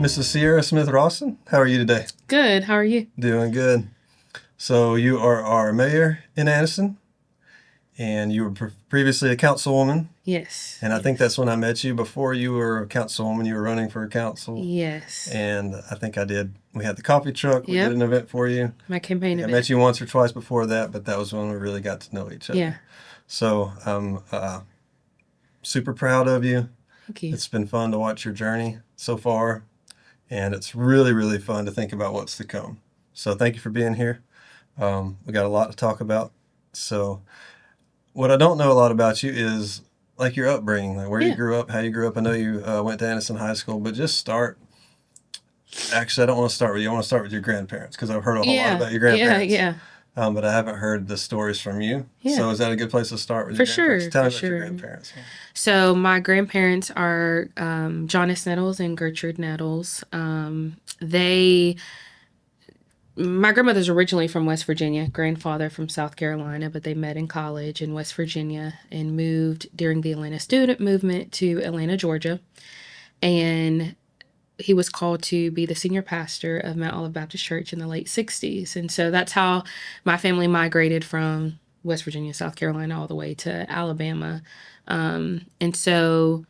Mrs. Ciara Smith-Roston, how are you today? Good. How are you? Doing good. So you are our mayor in Anniston, and you were previously a councilwoman. Yes. And I think that's when I met you. Before you were a councilwoman, you were running for a council. Yes. And I think we had the coffee truck. We did an event for you. My campaign event. I met you once or twice before that, but that was when we really got to know each other. Yeah. So I'm super proud of you. Thank you. It's been fun to watch your journey so far. And it's really, really fun to think about what's to come. So thank you for being here. We got a lot to talk about. So what I don't know a lot about you is like your upbringing, like where you grew up, how you grew up. I know you went to Anniston High School, but just start. Actually, I don't want to start with you. I want to start with your grandparents because I've heard a whole lot about your grandparents. Yeah. But I haven't heard the stories from you. Yeah. So is that a good place to start with For your grandparents? sure. Tell me For about your sure. grandparents. So my grandparents are Jonas Nettles and Gertrude Nettles. My grandmother's originally from West Virginia, grandfather from South Carolina, but they met in college in West Virginia and moved during the Atlanta student movement to Atlanta, Georgia. And he was called to be the senior pastor of Mount Olive Baptist Church in the late 60s. And so that's how my family migrated from West Virginia, South Carolina, all the way to Alabama. And so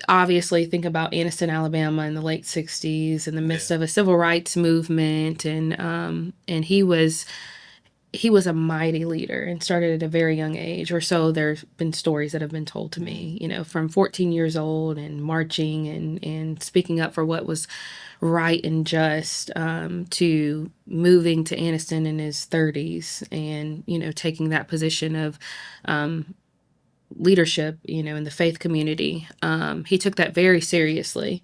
obviously think about Anniston, Alabama in the late 60s in the midst of a civil rights movement. And he was a mighty leader and started at a very young age, or so there's been stories that have been told to me, from 14 years old and marching and speaking up for what was right and just, to moving to Anniston in his 30s and, taking that position of leadership, in the faith community. He took that very seriously.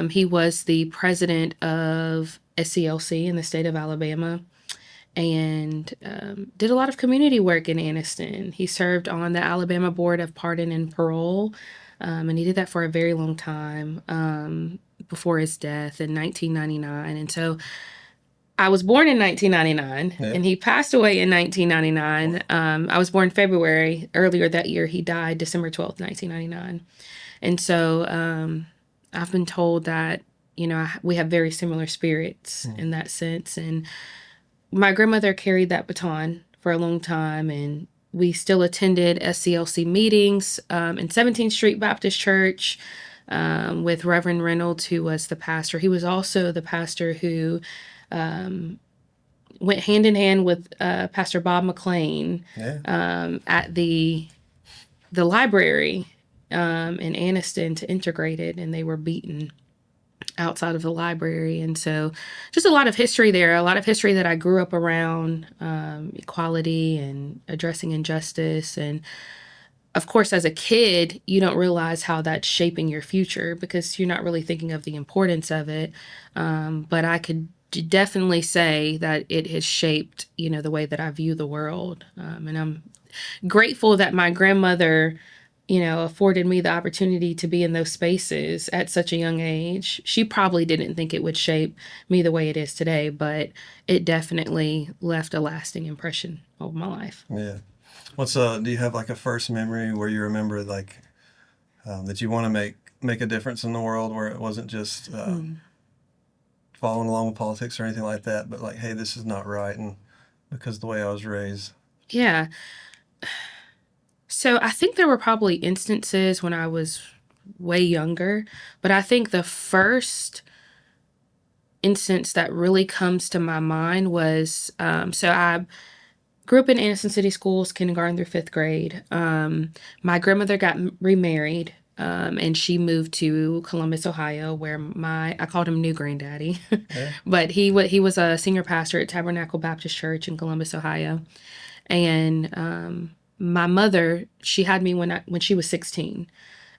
He was the president of SCLC in the state of Alabama and did a lot of community work in Anniston. He served on the Alabama Board of Pardon and Parole, and he did that for a very long time before his death in 1999. And so I was born in 1999, and he passed away in 1999. I was born February. Earlier that year, he died December 12th, 1999. And so I've been told that, we have very similar spirits in that sense. And my grandmother carried that baton for a long time, and we still attended SCLC meetings in 17th Street Baptist Church with Reverend Reynolds, who was the pastor. He was also the pastor who went hand in hand with Pastor Bob McLean at the library in Anniston to integrate it, and they were beaten outside of the library. And so just a lot of history there, a lot of history that I grew up around, equality and addressing injustice. And of course, as a kid, you don't realize how that's shaping your future because you're not really thinking of the importance of it. But I could definitely say that it has shaped, the way that I view the world. And I'm grateful that my grandmother, afforded me the opportunity to be in those spaces at such a young age. She probably didn't think it would shape me the way it is today, but it definitely left a lasting impression over my life. Yeah. Do you have like a first memory where you remember like that you want to make a difference in the world, where it wasn't just following along with politics or anything like that, but like, hey, this is not right, and because of the way I was raised? Yeah. So I think there were probably instances when I was way younger, but I think the first instance that really comes to my mind was, so I grew up in Anniston City Schools, kindergarten through fifth grade. My grandmother got remarried, and she moved to Columbus, Ohio, where I called him new granddaddy, but he was a senior pastor at Tabernacle Baptist Church in Columbus, Ohio. And my mother, she had me when she was 16.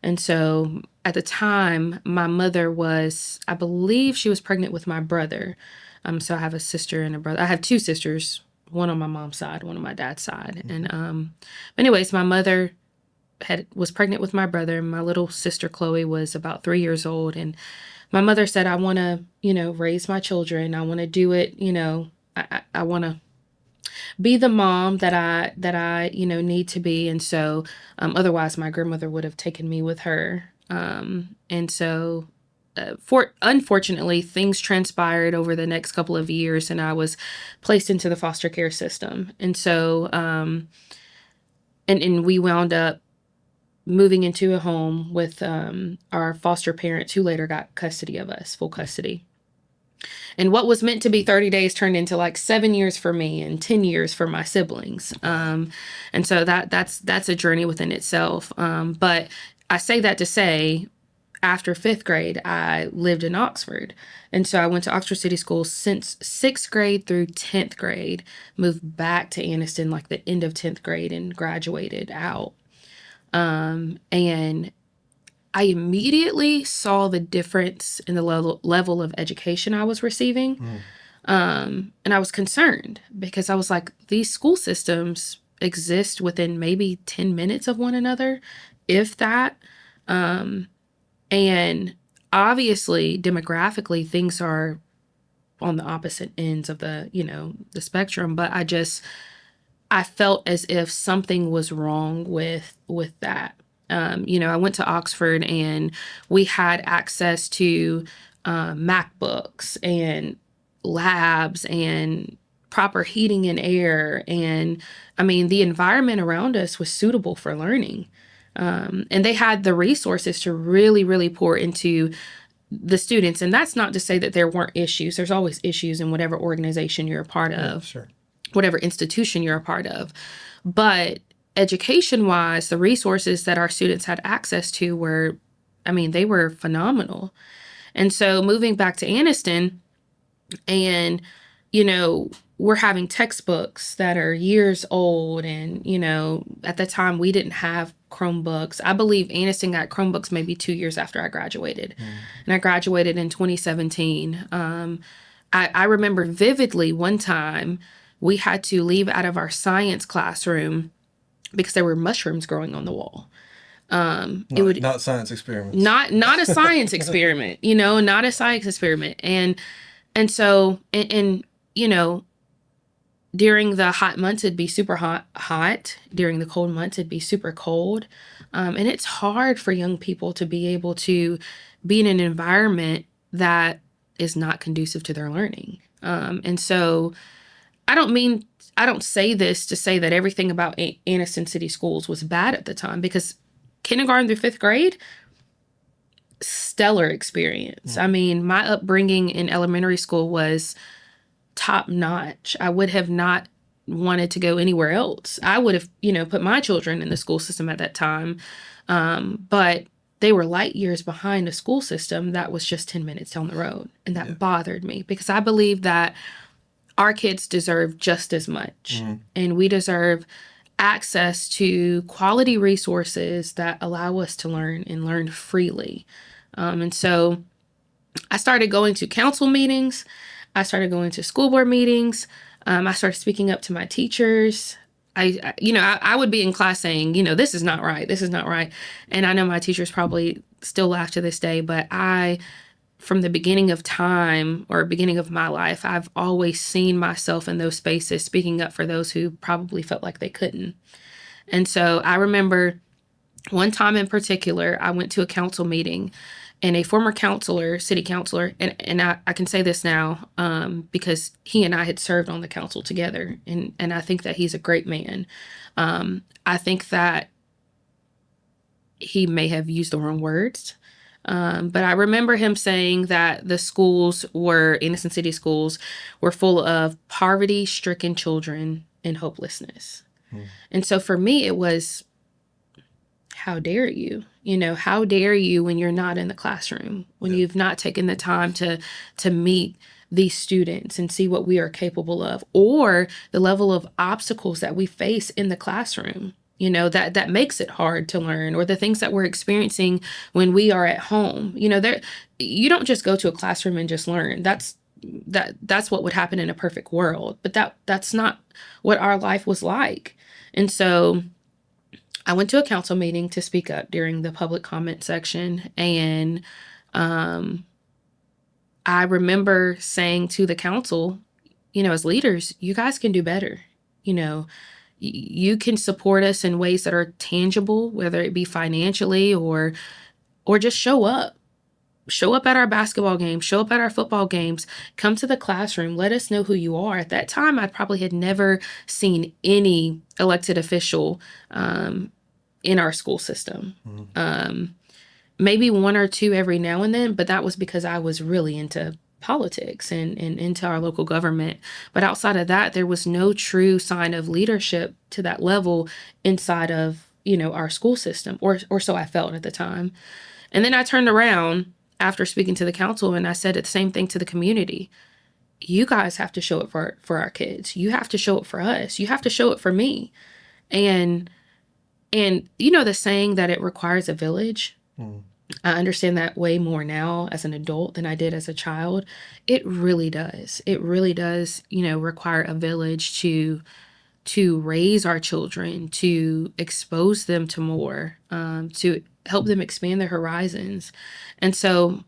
And so at the time, my mother I believe she was pregnant with my brother. So I have a sister and a brother. I have two sisters, one on my mom's side, one on my dad's side. And anyways, my mother was pregnant with my brother. My little sister Chloe was about 3 years old. And my mother said, I want to, raise my children. I want to do it, I want to be the mom that I need to be. And so otherwise my grandmother would have taken me with her. And so unfortunately, things transpired over the next couple of years, and I was placed into the foster care system. And so, and we wound up moving into a home with our foster parents, who later got custody of us, full custody. And what was meant to be 30 days turned into like 7 years for me and 10 years for my siblings. And so that's a journey within itself. But I say that to say, after fifth grade, I lived in Oxford. And so I went to Oxford City Schools since sixth grade through 10th grade, moved back to Anniston like the end of 10th grade and graduated out. And I immediately saw the difference in the level of education I was receiving. And I was concerned because I was like, these school systems exist within maybe 10 minutes of one another, if that. And obviously, demographically, things are on the opposite ends of the spectrum. But I felt as if something was wrong with that. I went to Oxford and we had access to MacBooks and labs and proper heating and air. And I mean, the environment around us was suitable for learning. And they had the resources to really, really pour into the students. And that's not to say that there weren't issues. There's always issues in whatever organization you're a part of, Sure. whatever institution you're a part of. But education-wise, the resources that our students had access to they were phenomenal. And so moving back to Anniston, and, we're having textbooks that are years old. And, at the time we didn't have Chromebooks. I believe Anniston got Chromebooks maybe 2 years after I graduated. And I graduated in 2017. I remember vividly one time we had to leave out of our science classroom because there were mushrooms growing on the wall. Not science experiments. Not a science experiment, not a science experiment. And so, during the hot months, it'd be super hot. During the cold months, it'd be super cold. And it's hard for young people to be able to be in an environment that is not conducive to their learning. And so I don't say this to say that everything about Anniston City Schools was bad at the time, because kindergarten through fifth grade, stellar experience. I mean, my upbringing in elementary school was top notch. I would have not wanted to go anywhere else. I would have, put my children in the school system at that time. But they were light years behind a school system that was just 10 minutes down the road. And that bothered me, because I believe that our kids deserve just as much. And we deserve access to quality resources that allow us to learn and learn freely. And so I started going to council meetings. I started going to school board meetings. I started speaking up to my teachers. I would be in class saying, this is not right. This is not right. And I know my teachers probably still laugh to this day, but from the beginning of time, or beginning of my life, I've always seen myself in those spaces speaking up for those who probably felt like they couldn't. And so I remember one time in particular, I went to a council meeting, and a former city councilor, and I can say this now because he and I had served on the council together, and I think that he's a great man. I think that he may have used the wrong words, but I remember him saying that the schools Anniston City Schools were full of poverty-stricken children and hopelessness. And so for me, it was, how dare you? How dare you when you're not in the classroom, when you've not taken the time to meet these students and see what we are capable of, or the level of obstacles that we face in the classroom, that makes it hard to learn, or the things that we're experiencing when we are at home. You don't just go to a classroom and just learn. That's what would happen in a perfect world, but that's not what our life was like. And so I went to a council meeting to speak up during the public comment section, and I remember saying to the council, as leaders, you guys can do better. You can support us in ways that are tangible, whether it be financially or just show up. show up at our basketball games, show up at our football games, come to the classroom, let us know who you are. At that time, I probably had never seen any elected official in our school system. Maybe one or two every now and then, but that was because I was really into politics and into our local government. But outside of that, there was no true sign of leadership to that level inside of, our school system, or so I felt at the time. And then I turned around after speaking to the council and I said the same thing to the community. You guys have to show it for our kids. You have to show it for us. You have to show it for me. And the saying that it requires a village. I understand that way more now as an adult than I did as a child. It really does. It really does, require a village to raise our children, to expose them to more, to help them expand their horizons. And so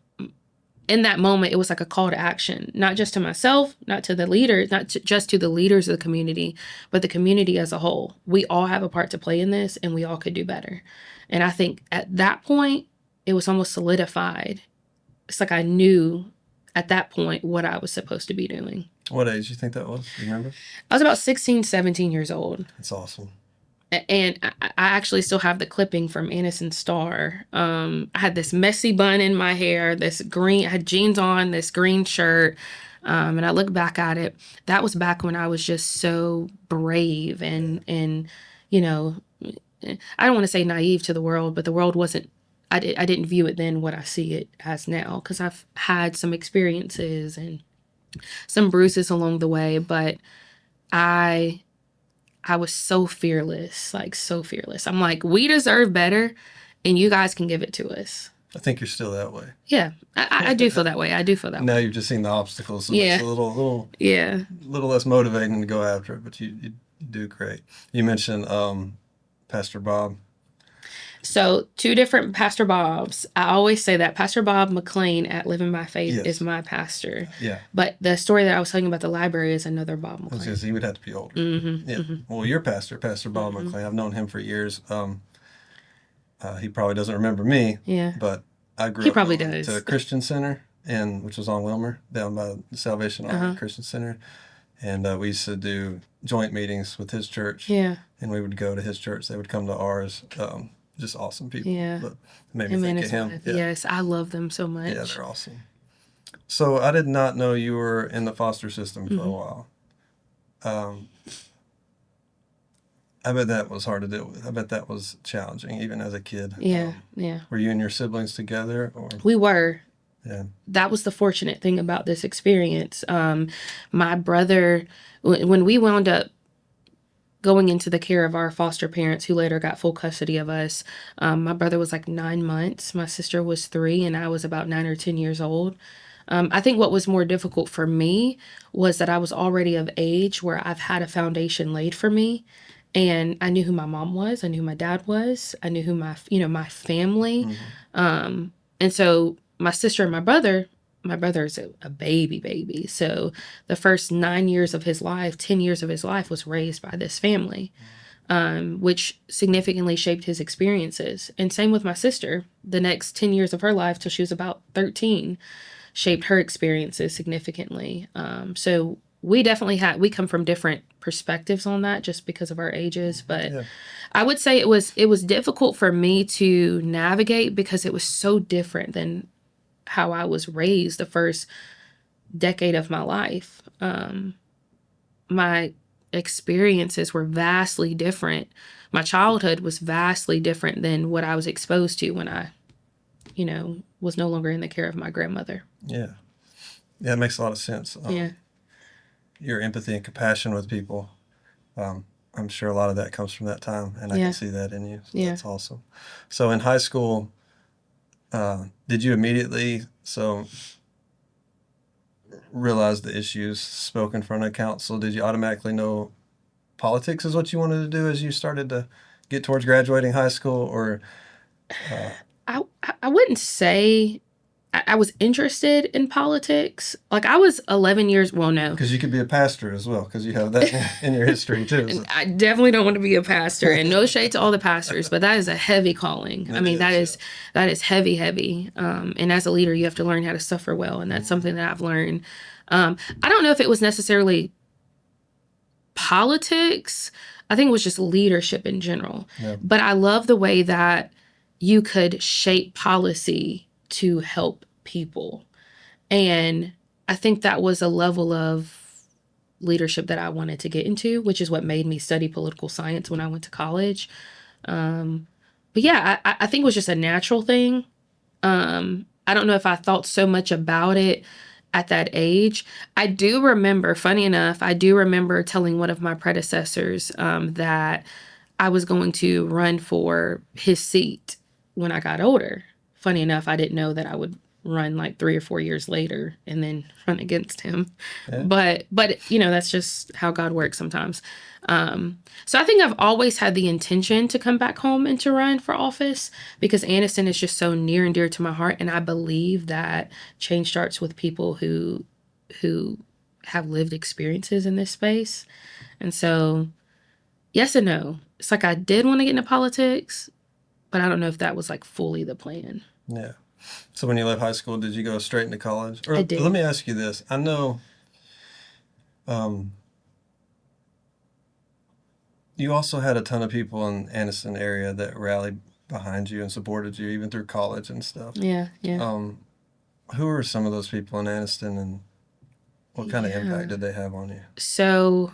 in that moment, it was like a call to action, not just to myself, not to the leaders, just to the leaders of the community, but the community as a whole. We all have a part to play in this and we all could do better. And I think at that point, it was almost solidified. It's like I knew at that point what I was supposed to be doing. What age do you think that was? Do you remember? I was about 16, 17 years old. That's awesome. And I actually still have the clipping from Anniston Star. I had this messy bun in my hair, I had jeans on, this green shirt. And I look back at it. That was back when I was just so brave and I don't want to say naive to the world, but the world wasn't, I didn't view it then what I see it as now, because I've had some experiences and some bruises along the way, but I was so fearless, like so fearless. I'm like, we deserve better and you guys can give it to us. I think you're still that way. Yeah, I do feel that way. I do feel that way. Now you've just seen the obstacles, so it's a little less motivating to go after it, but you do great. You mentioned Pastor Bob. So 2 different Pastor Bobs. I always say that Pastor Bob McLean at Living by Faith is my pastor. Yeah. But the story that I was telling you about the library is another Bob McLean. Because he would have to be older. Mm-hmm, yeah. Mm-hmm. Well, your pastor, Pastor Bob McLean, I've known him for years. He probably doesn't remember me. Yeah. But I grew he up probably going does. to a Christian center, which was on Wilmer, down by the Salvation Army Christian Center. And we used to do joint meetings with his church. Yeah. And we would go to his church. They would come to ours. Just awesome people. Yeah. But it made me think of him. Yeah. Yes, I love them so much. Yeah, they're awesome. So I did not know you were in the foster system for a while. I bet that was hard to deal with. I bet that was challenging, even as a kid. Yeah, Were you and your siblings together? Or? We were. Yeah. That was the fortunate thing about this experience. My brother, when we wound up going into the care of our foster parents who later got full custody of us, my brother was like 9 months. My sister was 3 and I was about 9 or 10 years old. I think what was more difficult for me was that I was already of age where I've had a foundation laid for me. And I knew who my mom was. I knew who my dad was. I knew who my family. And so my sister and my brother is a baby. So the first 9 years of his life, 10 years of his life was raised by this family, which significantly shaped his experiences. And same with my sister. The next 10 years of her life till she was about 13 shaped her experiences significantly. So we definitely we come from different perspectives on that just because of our ages. But I would say it was difficult for me to navigate because it was so different than how I was raised the first decade of my life. My experiences were vastly different. My childhood was vastly different than what I was exposed to when I, was no longer in the care of my grandmother. Yeah. Yeah, it makes a lot of sense. Your empathy and compassion with people, I'm sure a lot of that comes from that time, and I can see that in you. So that's awesome. So in high school, did you immediately realize the issues, spoke in front of council? Did you automatically know politics is what you wanted to do as you started to get towards graduating high school? Or I wouldn't say I was interested in politics. Like I was 11 years, well, no. Because you could be a pastor as well, because you have that in your history too. So. I definitely don't want to be a pastor, and no shade to all the pastors, but that is a heavy calling. I mean, that is heavy, heavy. And as a leader, you have to learn how to suffer well, and that's something that I've learned. I don't know if it was necessarily politics. I think it was just leadership in general. Yeah. But I love the way that you could shape policy to help people. And I think that was a level of leadership that I wanted to get into, which is what made me study political science when I went to college. But yeah, I think it was just a natural thing. I don't know if I thought so much about it at that age. I do remember, funny enough, I do remember telling one of my predecessors that I was going to run for his seat when I got older. Funny enough, I didn't know that I would run like 3 or 4 years later and then run against him. Yeah. But you know, that's just how God works sometimes. So I think I've always had the intention to come back home and to run for office because Anniston is just so near and dear to my heart. And I believe that change starts with people who have lived experiences in this space. And so, yes and no. It's like I did want to get into politics, but I don't know if that was like fully the plan. Yeah. So when you left high school, did you go straight into college? Or I did. Let me ask you this. I know you also had a ton of people in Anniston area that rallied behind you and supported you even through college and stuff. Yeah, yeah. Who were some of those people in Anniston and what kind of impact did they have on you? So,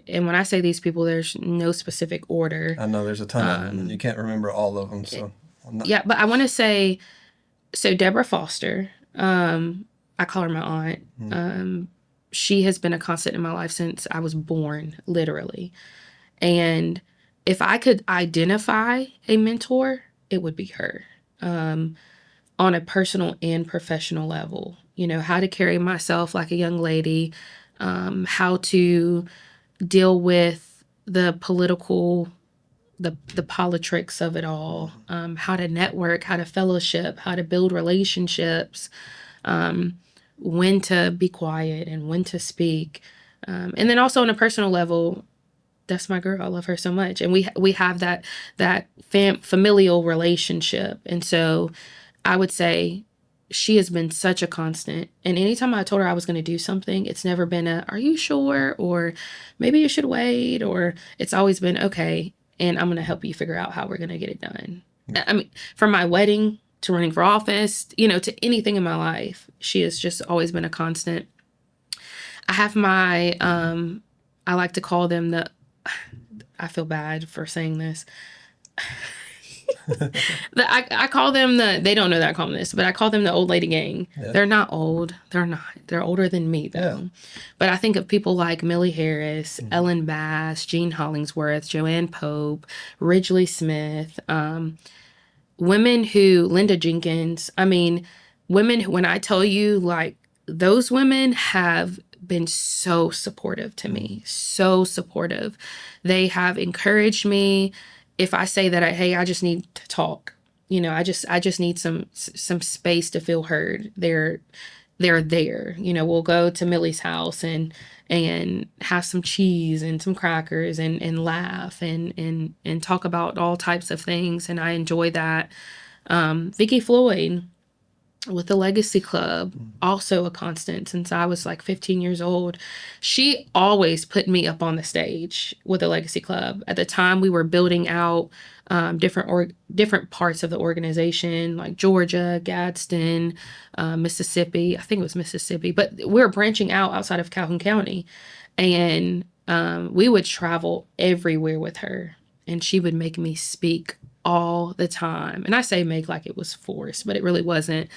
and when I say these people, there's no specific order. I know there's a ton of them and you can't remember all of them. So yeah, but I want to say, so Deborah Foster, I call her my aunt. She has been a constant in my life since I was born, literally. And if I could identify a mentor, it would be her on a personal and professional level. You know, how to carry myself like a young lady, how to deal with the political, the politrics of it all, how to network, how to fellowship, how to build relationships, when to be quiet and when to speak. And then also on a personal level, that's my girl. I love her so much. And we have that familial relationship. And so I would say she has been such a constant. And anytime I told her I was going to do something, it's never been are you sure? Or maybe you should wait. Or it's always been, okay, and I'm going to help you figure out how we're going to get it done. I mean, from my wedding to running for office, you know, to anything in my life, she has just always been a constant. I have my, I like to call them I feel bad for saying this. I call them they don't know that I call them this, but I call them the old lady gang. Yeah. They're not old. They're not. They're older than me, though. Yeah. But I think of people like Millie Harris, Ellen Bass, Jean Hollingsworth, Joanne Pope, Ridgely Smith, women Linda Jenkins. I mean, women who, when I tell you, like, those women have been so supportive to me, so supportive. They have encouraged me. If I say that, hey, I just need to talk, you know, I just need some space to feel heard. They're there, you know, we'll go to Millie's house and have some cheese and some crackers and laugh and talk about all types of things. And I enjoy that. Vicki Floyd with the Legacy Club, also a constant since I was like 15 years old. She always put me up on the stage with the Legacy Club. At the time, we were building out different parts of the organization, like Georgia, Gadsden, Mississippi. I think it was Mississippi, but we were branching out outside of Calhoun County, and we would travel everywhere with her, and she would make me speak all the time. And I say make like it was forced, but it really wasn't.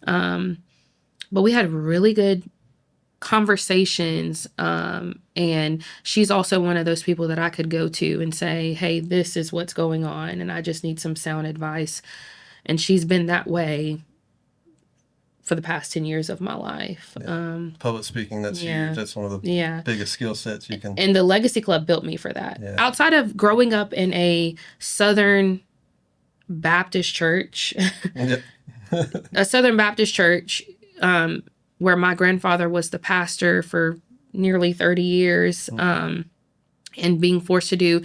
But we had really good conversations. And she's also one of those people that I could go to and say, hey, this is what's going on, and I just need some sound advice. And she's been that way for the past 10 years of my life. Yeah. Public speaking, that's huge. That's one of the biggest skill sets you can. And the Legacy Club built me for that. Yeah. Outside of growing up in a Southern Baptist church, a Southern Baptist church, where my grandfather was the pastor for nearly 30 years, and being forced to do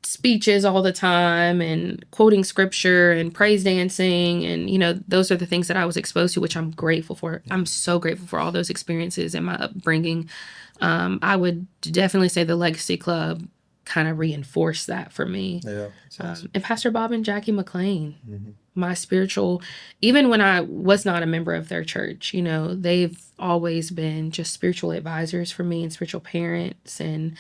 speeches all the time and quoting scripture and praise dancing. And, those are the things that I was exposed to, which I'm grateful for. I'm so grateful for all those experiences in my upbringing. I would definitely say the Legacy Club kind of reinforced that for me. Yeah. Awesome. And Pastor Bob and Jackie McLean, my spiritual, even when I was not a member of their church, they've always been just spiritual advisors for me and spiritual parents. And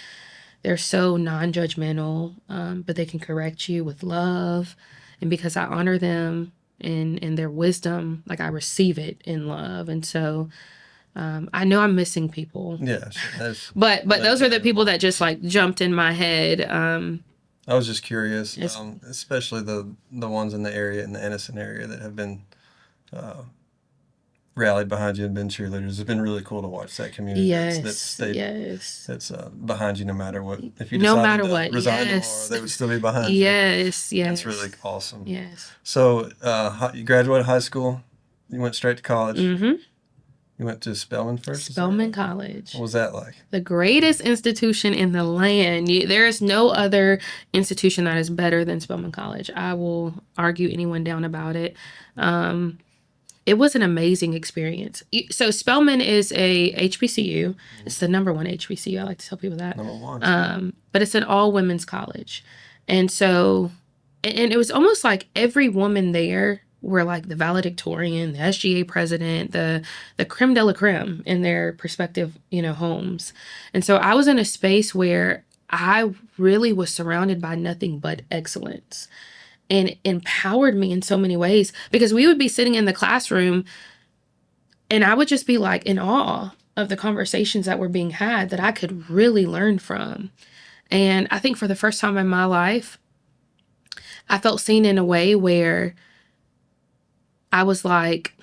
they're so non-judgmental, but they can correct you with love. And because I honor them and their wisdom, like I receive it in love. And so I know I'm missing people. Yeah. Sure. But those are the people that just like jumped in my head. I was just curious, especially the ones in the area, in the Anniston area, that have been rallied behind you and been cheerleaders. It's been really cool to watch that community. That's behind you no matter what. If you decided to resign tomorrow, they would still be behind you. Yes. That's really awesome. Yes. So you graduated high school. You went straight to college. Mm-hmm. You went to Spelman first? Spelman College. What was that like? The greatest institution in the land. There is no other institution that is better than Spelman College. I will argue anyone down about it. It was an amazing experience. So Spelman is a HBCU. It's the number one HBCU. I like to tell people that. Number one. But it's an all-women's college. And so, and it was almost like every woman there were like the valedictorian, the SGA president, the creme de la creme in their respective, homes. And so I was in a space where I really was surrounded by nothing but excellence. And empowered me in so many ways, because we would be sitting in the classroom and I would just be like in awe of the conversations that were being had that I could really learn from. And I think for the first time in my life, I felt seen in a way where I was like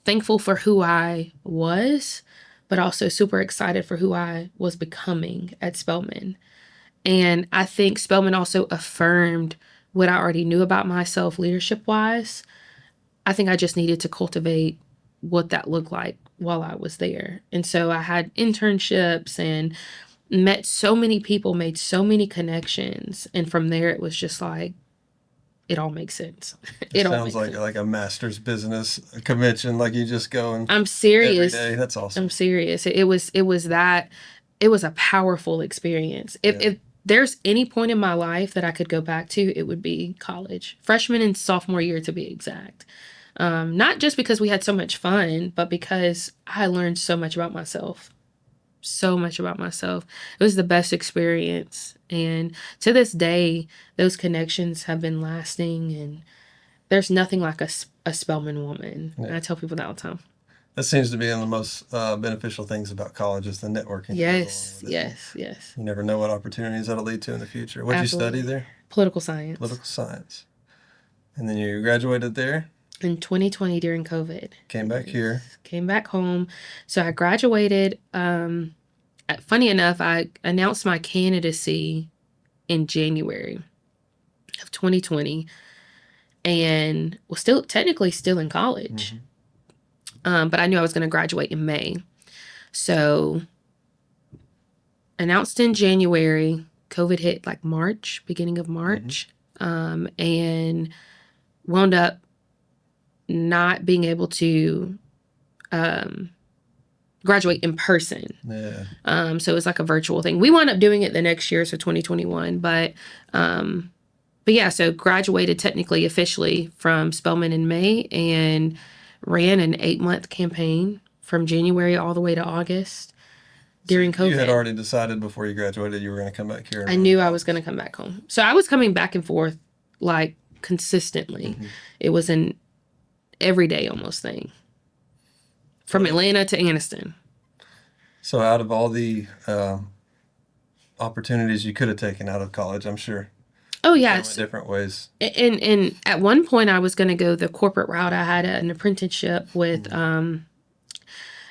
thankful for who I was, but also super excited for who I was becoming at Spelman. And I think Spelman also affirmed what I already knew about myself leadership-wise. I think I just needed to cultivate what that looked like while I was there. And so I had internships and met so many people, made so many connections. And from there, it was just like, it all makes sense. It sounds like a master's business convention, like you just go and I'm serious. Every day. That's awesome. I'm serious. It was a powerful experience. If there's any point in my life that I could go back to, it would be college. Freshman and sophomore year, to be exact. Not just because we had so much fun, but because I learned so much about myself. So much about myself. It was the best experience. And to this day, those connections have been lasting. And there's nothing like a Spelman woman. Yeah. And I tell people that all the time. That seems to be one of the most beneficial things about college is the networking. Yes. You never know what opportunities that'll lead to in the future. What did you study there? Political science. Political science. And then you graduated there? In 2020 during COVID. Came back here. Came back home. So I graduated. Funny enough, I announced my candidacy in January of 2020 and was technically still in college. Mm-hmm. But I knew I was going to graduate in May. So announced in January, COVID hit like beginning of March, and wound up not being able to graduate in person. Yeah. So it was like a virtual thing. We wound up doing it the next year, so 2021. But yeah, so graduated technically officially from Spelman in May and ran an 8-month campaign from January all the way to August during COVID. You had already decided before you graduated you were going to come back here? I knew I was going to come back home. So I was coming back and forth like consistently. Mm-hmm. It was an everyday almost thing. From Atlanta to Anniston. So out of all the opportunities you could have taken out of college, I'm sure. Oh, yes. Different ways. And at one point, I was going to go the corporate route. I had an apprenticeship with,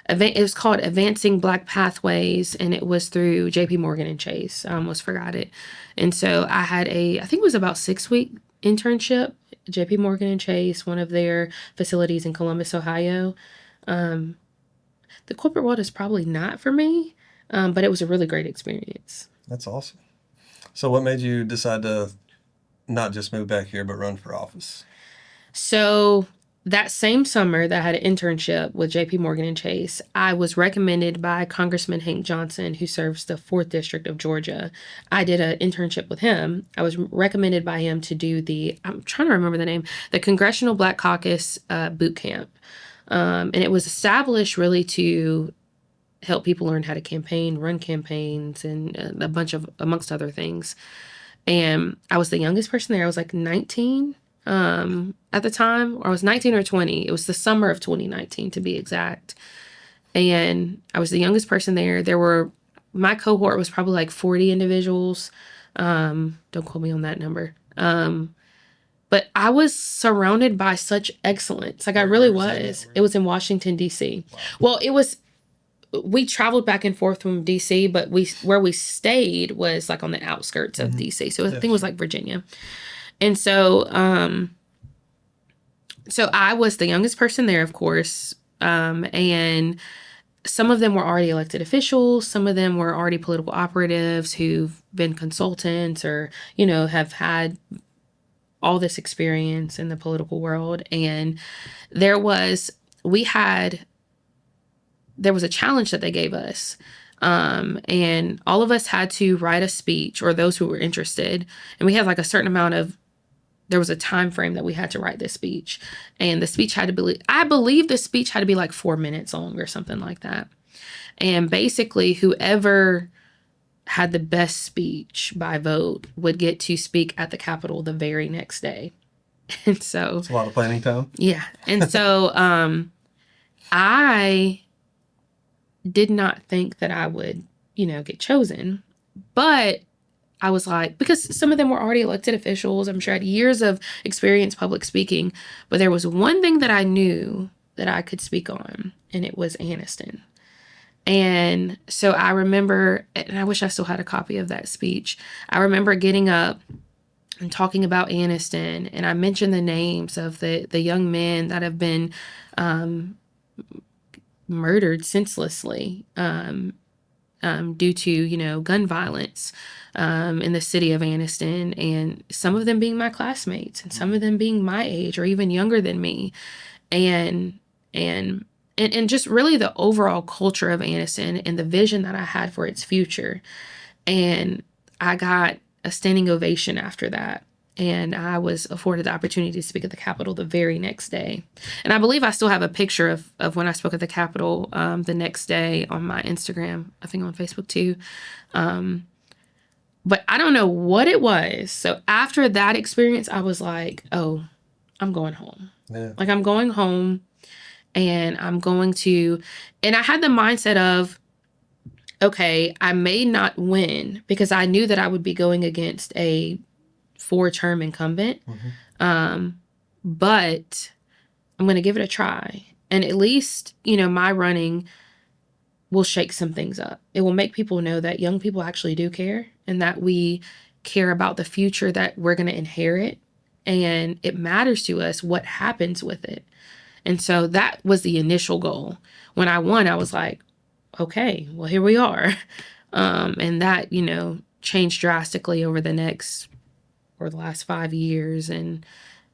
it was called Advancing Black Pathways, and it was through JP Morgan and Chase. I almost forgot it. And so I had I think it was about 6-week internship JP Morgan and Chase, one of their facilities in Columbus, Ohio. The corporate world is probably not for me, but it was a really great experience. That's awesome. So what made you decide to not just move back here, but run for office? So that same summer that I had an internship with JP Morgan and Chase, I was recommended by Congressman Hank Johnson, who serves the 4th District of Georgia. I did an internship with him. I was recommended by him to do I'm trying to remember the name, the Congressional Black Caucus boot camp. And it was established really to help people learn how to campaign, run campaigns, and amongst other things. And I was the youngest person there. I was like 19 at the time, or I was 19 or 20. It was the summer of 2019 to be exact. And I was the youngest person there. My cohort was probably like 40 individuals. Don't quote me on that number. But I was surrounded by such excellence. Like I really was. It was in Washington, D.C. Wow. Well, we traveled back and forth from DC, but where we stayed was like on the outskirts of DC. So I think it was like Virginia. And so I was the youngest person there, of course. And some of them were already elected officials. Some of them were already political operatives who've been consultants or, have had all this experience in the political world. And there was a challenge that they gave us. And all of us had to write a speech, or those who were interested. And we had like a certain amount there was a time frame that we had to write this speech. And the speech had to be, I believe the speech had to be like 4 minutes long or something like that. And basically whoever had the best speech by vote would get to speak at the Capitol the very next day. And so it's a lot of planning time. Yeah. And so I did not think that I would, get chosen. But I was like, because some of them were already elected officials, I'm sure I had years of experience public speaking, but there was one thing that I knew that I could speak on, and it was Anniston. And so I remember, and I wish I still had a copy of that speech, I remember getting up and talking about Anniston, and I mentioned the names of the young men that have been murdered senselessly due to, gun violence in the city of Anniston, and some of them being my classmates and some of them being my age or even younger than me. And just really the overall culture of Anniston and the vision that I had for its future. And I got a standing ovation after that. And I was afforded the opportunity to speak at the Capitol the very next day. And I believe I still have a picture of when I spoke at the Capitol the next day on my Instagram, I think on Facebook too. But I don't know what it was. So after that experience, I was like, oh, I'm going home. Yeah. Like I'm going home and I'm going to, and I had the mindset of, okay, I may not win because I knew that I would be going against a 4-term incumbent. But I'm going to give it a try. And at least, my running will shake some things up. It will make people know that young people actually do care and that we care about the future that we're going to inherit. And it matters to us what happens with it. And so that was the initial goal. When I won, I was like, okay, well, here we are. And that, changed drastically over the last 5 years and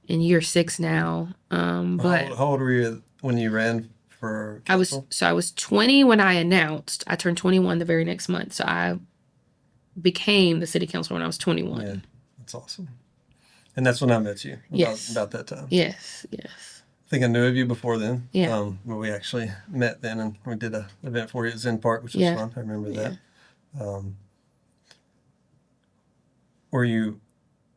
in year 6 now. But how old were you when you ran for council? I was 20 when I announced. I turned 21 the very next month. So I became the city councilor when I was 21. Yeah, that's awesome. And that's when I met you. About that time. Yes. I think I knew of you before then. Yeah. But we actually met then, and we did an event for you at Zen Park, which was fun. I remember that. Were you?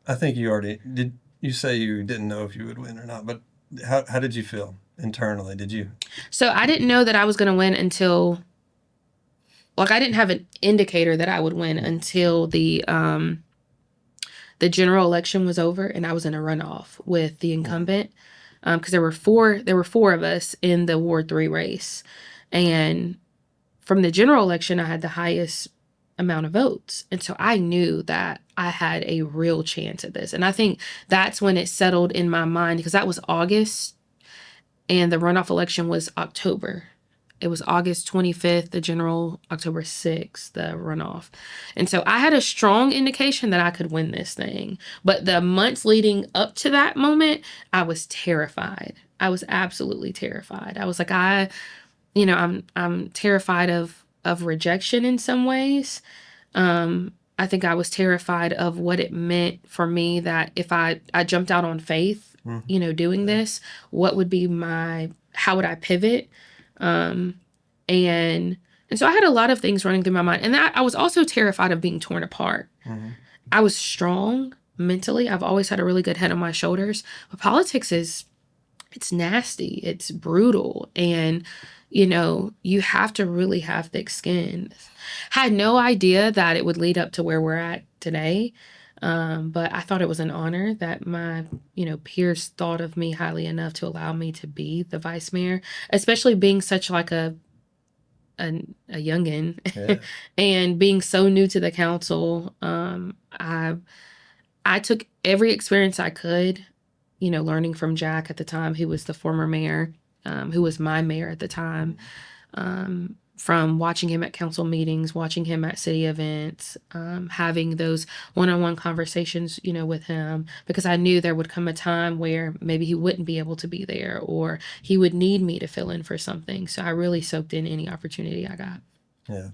I think you already did. You say you didn't know if you would win or not, but how did you feel internally? Did you? So I didn't know that I was going to win until, I didn't have an indicator that I would win until the general election was over and I was in a runoff with the incumbent. Because there were four of us in the Ward 3 race. And from the general election, I had the highest amount of votes. And so I knew that I had a real chance at this. And I think that's when it settled in my mind, because that was August and the runoff election was October. It was August 25th, the general, October 6th, the runoff. And so I had a strong indication that I could win this thing. But the months leading up to that moment, I was terrified. I was absolutely terrified. I was like, I'm terrified of rejection in some ways. I think I was terrified of what it meant for me, that if I jumped out on faith, doing this, what would be how would I pivot? And so I had a lot of things running through my mind. And I was also terrified of being torn apart. Mm-hmm. I was strong mentally. I've always had a really good head on my shoulders. But politics it's nasty. It's brutal. And, you have to really have thick skin. Had no idea that it would lead up to where we're at today. But I thought it was an honor that my, peers thought of me highly enough to allow me to be the vice mayor, especially being such like a youngin', yeah. And being so new to the council. I took every experience I could, learning from Jack at the time, who was the former mayor, who was my mayor at the time, from watching him at council meetings, watching him at city events, having those one-on-one conversations, with him, because I knew there would come a time where maybe he wouldn't be able to be there, or he would need me to fill in for something. So I really soaked in any opportunity I got. Yeah.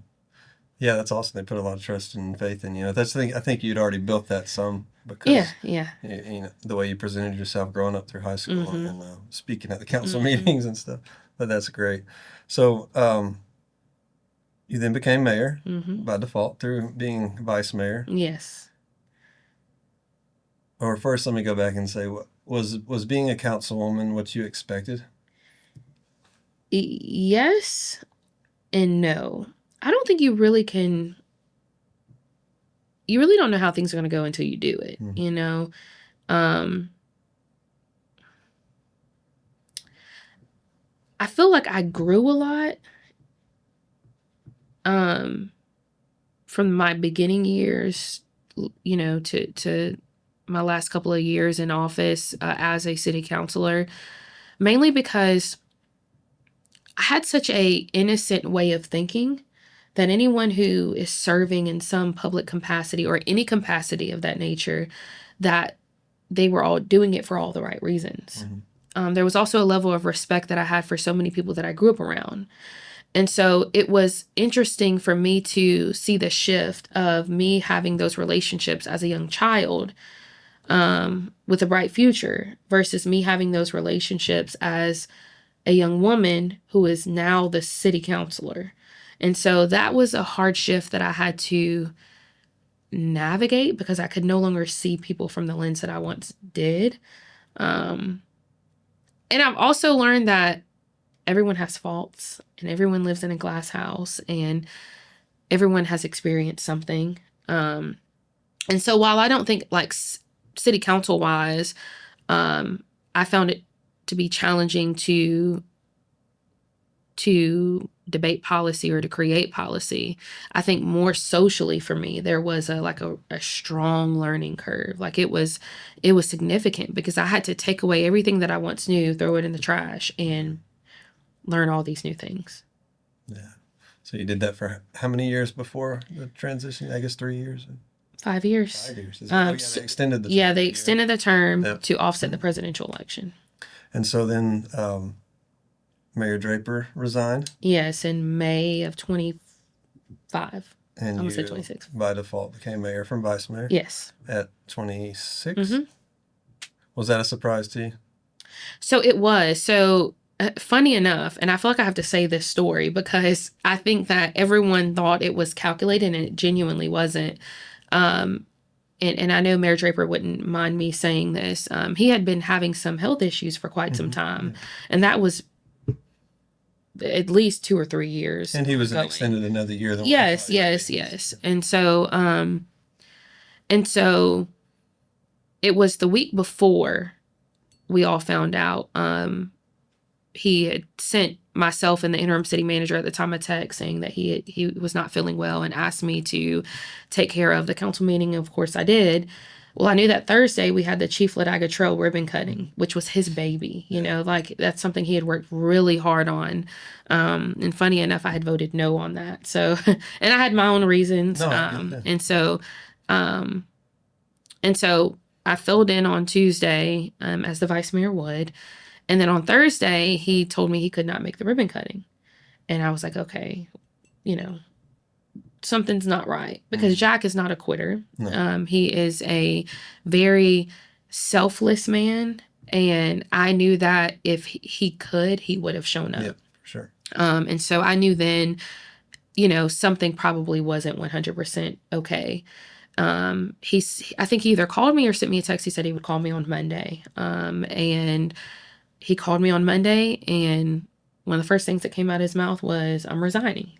Yeah, that's awesome. They put a lot of trust and faith in you. That's the thing. I think you'd already built that some because the way you presented yourself growing up through high school, mm-hmm. and speaking at the council mm-hmm. meetings and stuff. But that's great. So you then became mayor mm-hmm. by default through being vice mayor. Yes. Or first, let me go back and say, was being a councilwoman what you expected? Yes and no. I don't think you really don't know how things are going to go until you do it, mm-hmm. I feel like I grew a lot from my beginning years, to my last couple of years in office as a city councilor, mainly because I had such a innocent way of thinking that anyone who is serving in some public capacity or any capacity of that nature, that they were all doing it for all the right reasons. Mm-hmm. There was also a level of respect that I had for so many people that I grew up around. And so it was interesting for me to see the shift of me having those relationships as a young child with a bright future versus me having those relationships as a young woman who is now the city councilor. And so that was a hard shift that I had to navigate because I could no longer see people from the lens that I once did. And I've also learned that everyone has faults and everyone lives in a glass house and everyone has experienced something. And so while I don't think like city council wise, I found it to be challenging to debate policy or to create policy. I think more socially for me, there was a strong learning curve. Like it was significant because I had to take away everything that I once knew, throw it in the trash, and learn all these new things. Yeah. So you did that for how many years before the transition? I guess 3 years? 5 years. 5 years. They extended the term. Yeah, they extended the term to offset the presidential election. And so then Mayor Draper resigned? Yes, in May of 25. And I almost said 26. By default became mayor from vice mayor? Yes. At 26? Mm-hmm. Was that a surprise to you? So it was. So funny enough, and I feel like I have to say this story because I think that everyone thought it was calculated and it genuinely wasn't. And I know Mayor Draper wouldn't mind me saying this. He had been having some health issues for quite some time. Yeah. And that was at least 2 or 3 years. And he was extended another year. Yes. And so it was the week before we all found out he had sent myself and the interim city manager at the time a text saying that he was not feeling well and asked me to take care of the council meeting. Of course I did. Well, I knew that Thursday we had the Chief Ladaga Trail ribbon cutting, which was his baby. You know, like that's something he had worked really hard on. And funny enough, I had voted no on that. So, and I had my own reasons. No, And so I filled in on Tuesday as the vice mayor would. And then on Thursday, he told me he could not make the ribbon cutting. And I was like, okay, you know, something's not right, because Jack is not a quitter. No. He is a very selfless man. And I knew that if he could, he would have shown up. Yeah, for sure. And so I knew then, you know, something probably wasn't 100% okay. I think he either called me or sent me a text. He said he would call me on Monday. And he called me on Monday, and one of the first things that came out of his mouth was, I'm resigning.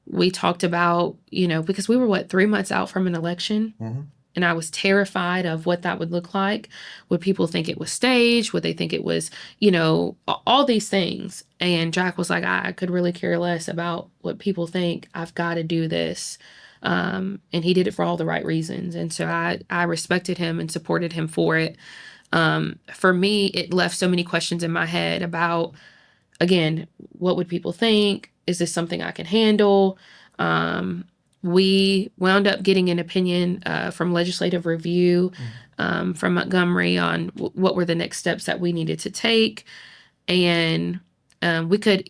We talked about, you know, because we were 3 months out from an election, and I was terrified of what that would look like. Would people think it was staged? Would they think it was, you know, all these things? And Jack was like, I could really care less about what people think. I've got to do this. And he did it for all the right reasons. And so I respected him and supported him for it. For me, it left so many questions in my head about, again, what would people think? Is this something I can handle? We wound up getting an opinion from legislative review from Montgomery on what were the next steps that we needed to take. And the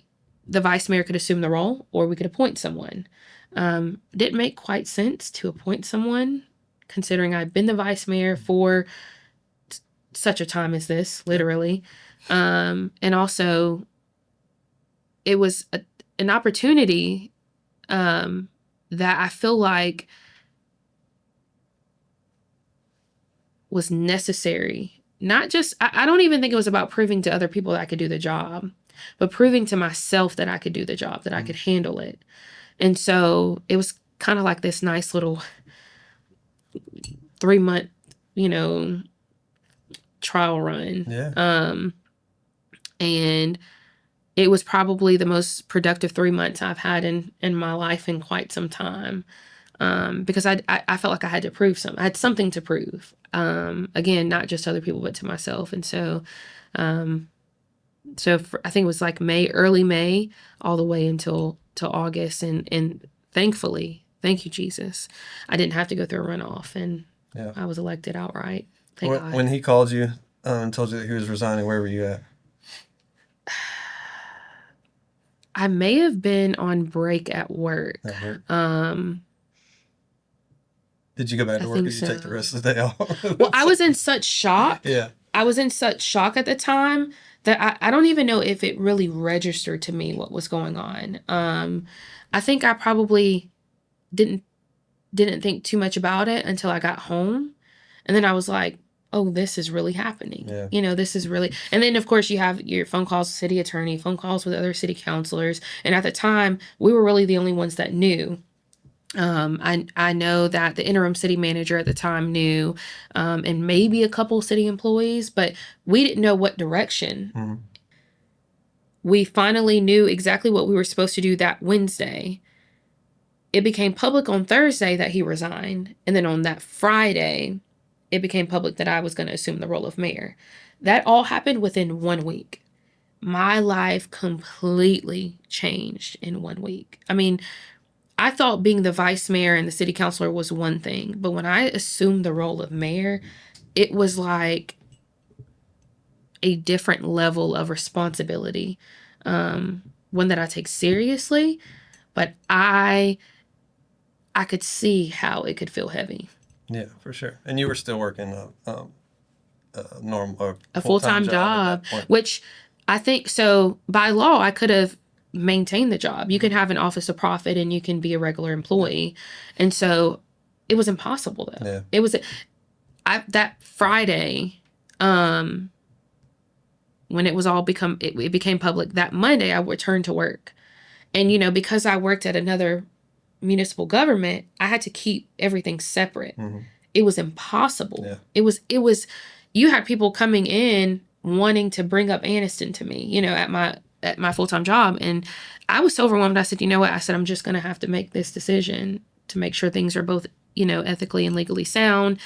vice mayor could assume the role, or we could appoint someone. Didn't make quite sense to appoint someone, considering I'd been the vice mayor for such a time as this, literally. And also, it was an opportunity that I feel like was necessary. Not just, I don't even think it was about proving to other people that I could do the job, but proving to myself that I could do the job, that I could handle it. And so it was kind of like this nice little 3-month, you know, trial run. Yeah. And it was probably the most productive 3 months I've had in my life in quite some time. Because I felt like I had to prove something. I had something to prove. Again, not just to other people, but to myself. And so, I think it was like early May, all the way until August. And thankfully, thank you, Jesus, I didn't have to go through a runoff, and I was elected outright. Thank God. When he called you and told you that he was resigning, where were you at? I may have been on break at work. Did you go back to work, or did you take the rest of the day off? Well, I was in such shock. Yeah. I was in such shock at the time that I don't even know if it really registered to me what was going on. I think I probably didn't think too much about it until I got home. And then I was like, oh, this is really happening. Yeah. You know, this is really, and then of course you have your phone calls with city attorney, phone calls with other city councilors. And at the time, we were really the only ones that knew. I know that the interim city manager at the time knew, and maybe a couple city employees, but we didn't know what direction. We finally knew exactly what we were supposed to do that Wednesday. It became public on Thursday that he resigned. And then on that Friday, it became public that I was going to assume the role of mayor. That all happened within 1 week. My life completely changed in 1 week. I mean, I thought being the vice mayor and the city councilor was one thing, but when I assumed the role of mayor, it was like a different level of responsibility, one that I take seriously, but I could see how it could feel heavy. Yeah, for sure. And you were still working a full-time job, which I think, so by law, I could have maintained the job. You can have an office of profit and you can be a regular employee. And so it was impossible though. Yeah. It was, that Friday, when it was all it became public, that Monday I returned to work. And, you know, because I worked at another municipal government, I had to keep everything separate. It was impossible. Yeah. It was, you had people coming in wanting to bring up Anniston to me, at my full-time job. And I was so overwhelmed. I said, you know what? I said, I'm just going to have to make this decision to make sure things are both, ethically and legally sound.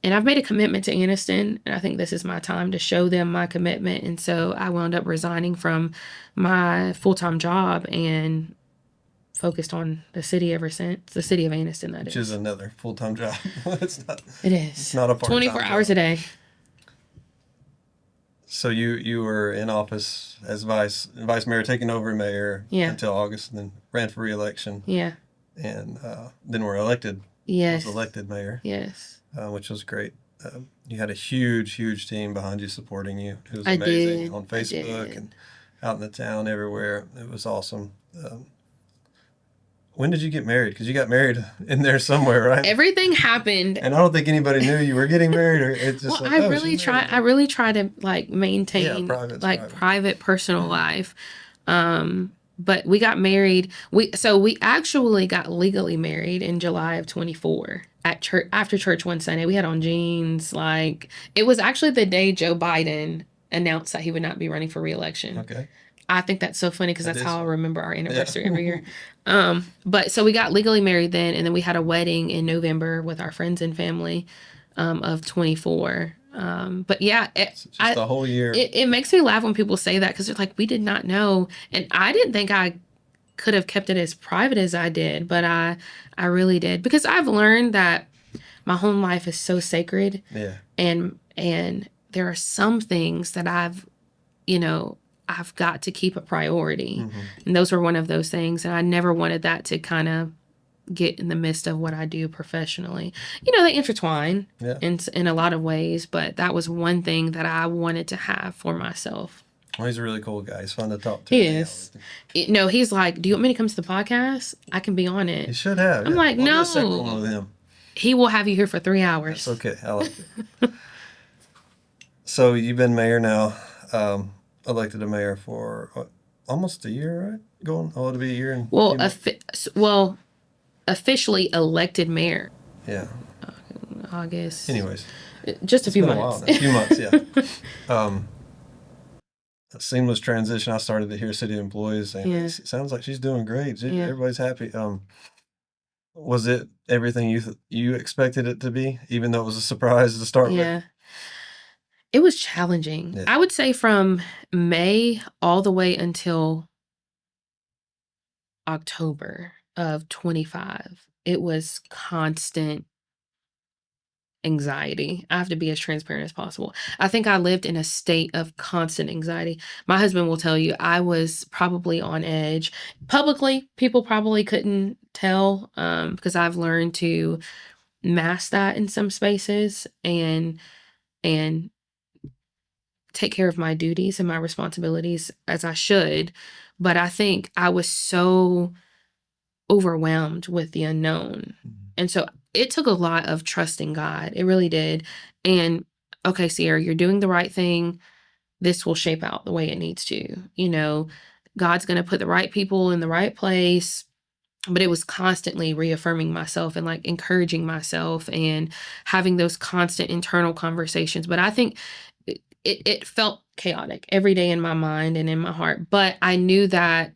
And I've made a commitment to Anniston, and I think this is my time to show them my commitment. And so I wound up resigning from my full-time job and focused on the city ever since. The city of Anniston, that Which is. is another full-time job. It is. It's not a part-time 24 hours a day. So you were in office as vice mayor, taking over mayor until August, and then ran for re-election. Yeah. And then were elected. Yes. Was elected mayor. Yes. Which was great. You had a huge team behind you supporting you. It was I amazing did. on Facebook and out in the town everywhere. It was awesome. When did you get married? Because you got married in there somewhere, right? Everything happened. And I don't think anybody knew you were getting married, or it's just I really try to maintain private personal life. But we got married. We actually got legally married in July of 24 at church, after church one Sunday. We had on jeans. It was actually the day Joe Biden announced that he would not be running for re-election. Okay. I think that's so funny because that's how I remember our anniversary every year. But so we got legally married then, and then we had a wedding in November with our friends and family of 24. But yeah, the whole year. It makes me laugh when people say that because they're like, we did not know. And I didn't think I could have kept it as private as I did, but I really did, because I've learned that my home life is so sacred. Yeah. And there are some things that I've got to keep a priority. Mm-hmm. And those were one of those things. And I never wanted that to kind of get in the midst of what I do professionally. They intertwine in a lot of ways, but that was one thing that I wanted to have for myself. Well, he's a really cool guy. He's fun to talk to. He is. No, he's like, do you want me to come to the podcast? I can be on it. He should have. I'm like, no. Do a separate one with him. He will have you here for 3 hours. That's okay. I like it. So you've been mayor now, elected a mayor for almost a year, right? To be a year. And officially elected mayor. Yeah. August. Anyways. Just a few months. A few months, yeah. A seamless transition. I started to hear city employees saying, it sounds like she's doing great. Everybody's happy. Was it everything you expected it to be, even though it was a surprise to start with? Yeah. It was challenging. Yeah. I would say from May all the way until October of 25, it was constant anxiety. I have to be as transparent as possible. I think I lived in a state of constant anxiety. My husband will tell you I was probably on edge. Publicly, people probably couldn't tell because I've learned to mask that in some spaces and take care of my duties and my responsibilities as I should. But I think I was so overwhelmed with the unknown. Mm-hmm. And so it took a lot of trusting God. It really did. And okay, Ciara, you're doing the right thing. This will shape out the way it needs to. God's going to put the right people in the right place. But it was constantly reaffirming myself and encouraging myself and having those constant internal conversations. But I think it felt chaotic every day in my mind and in my heart. But I knew that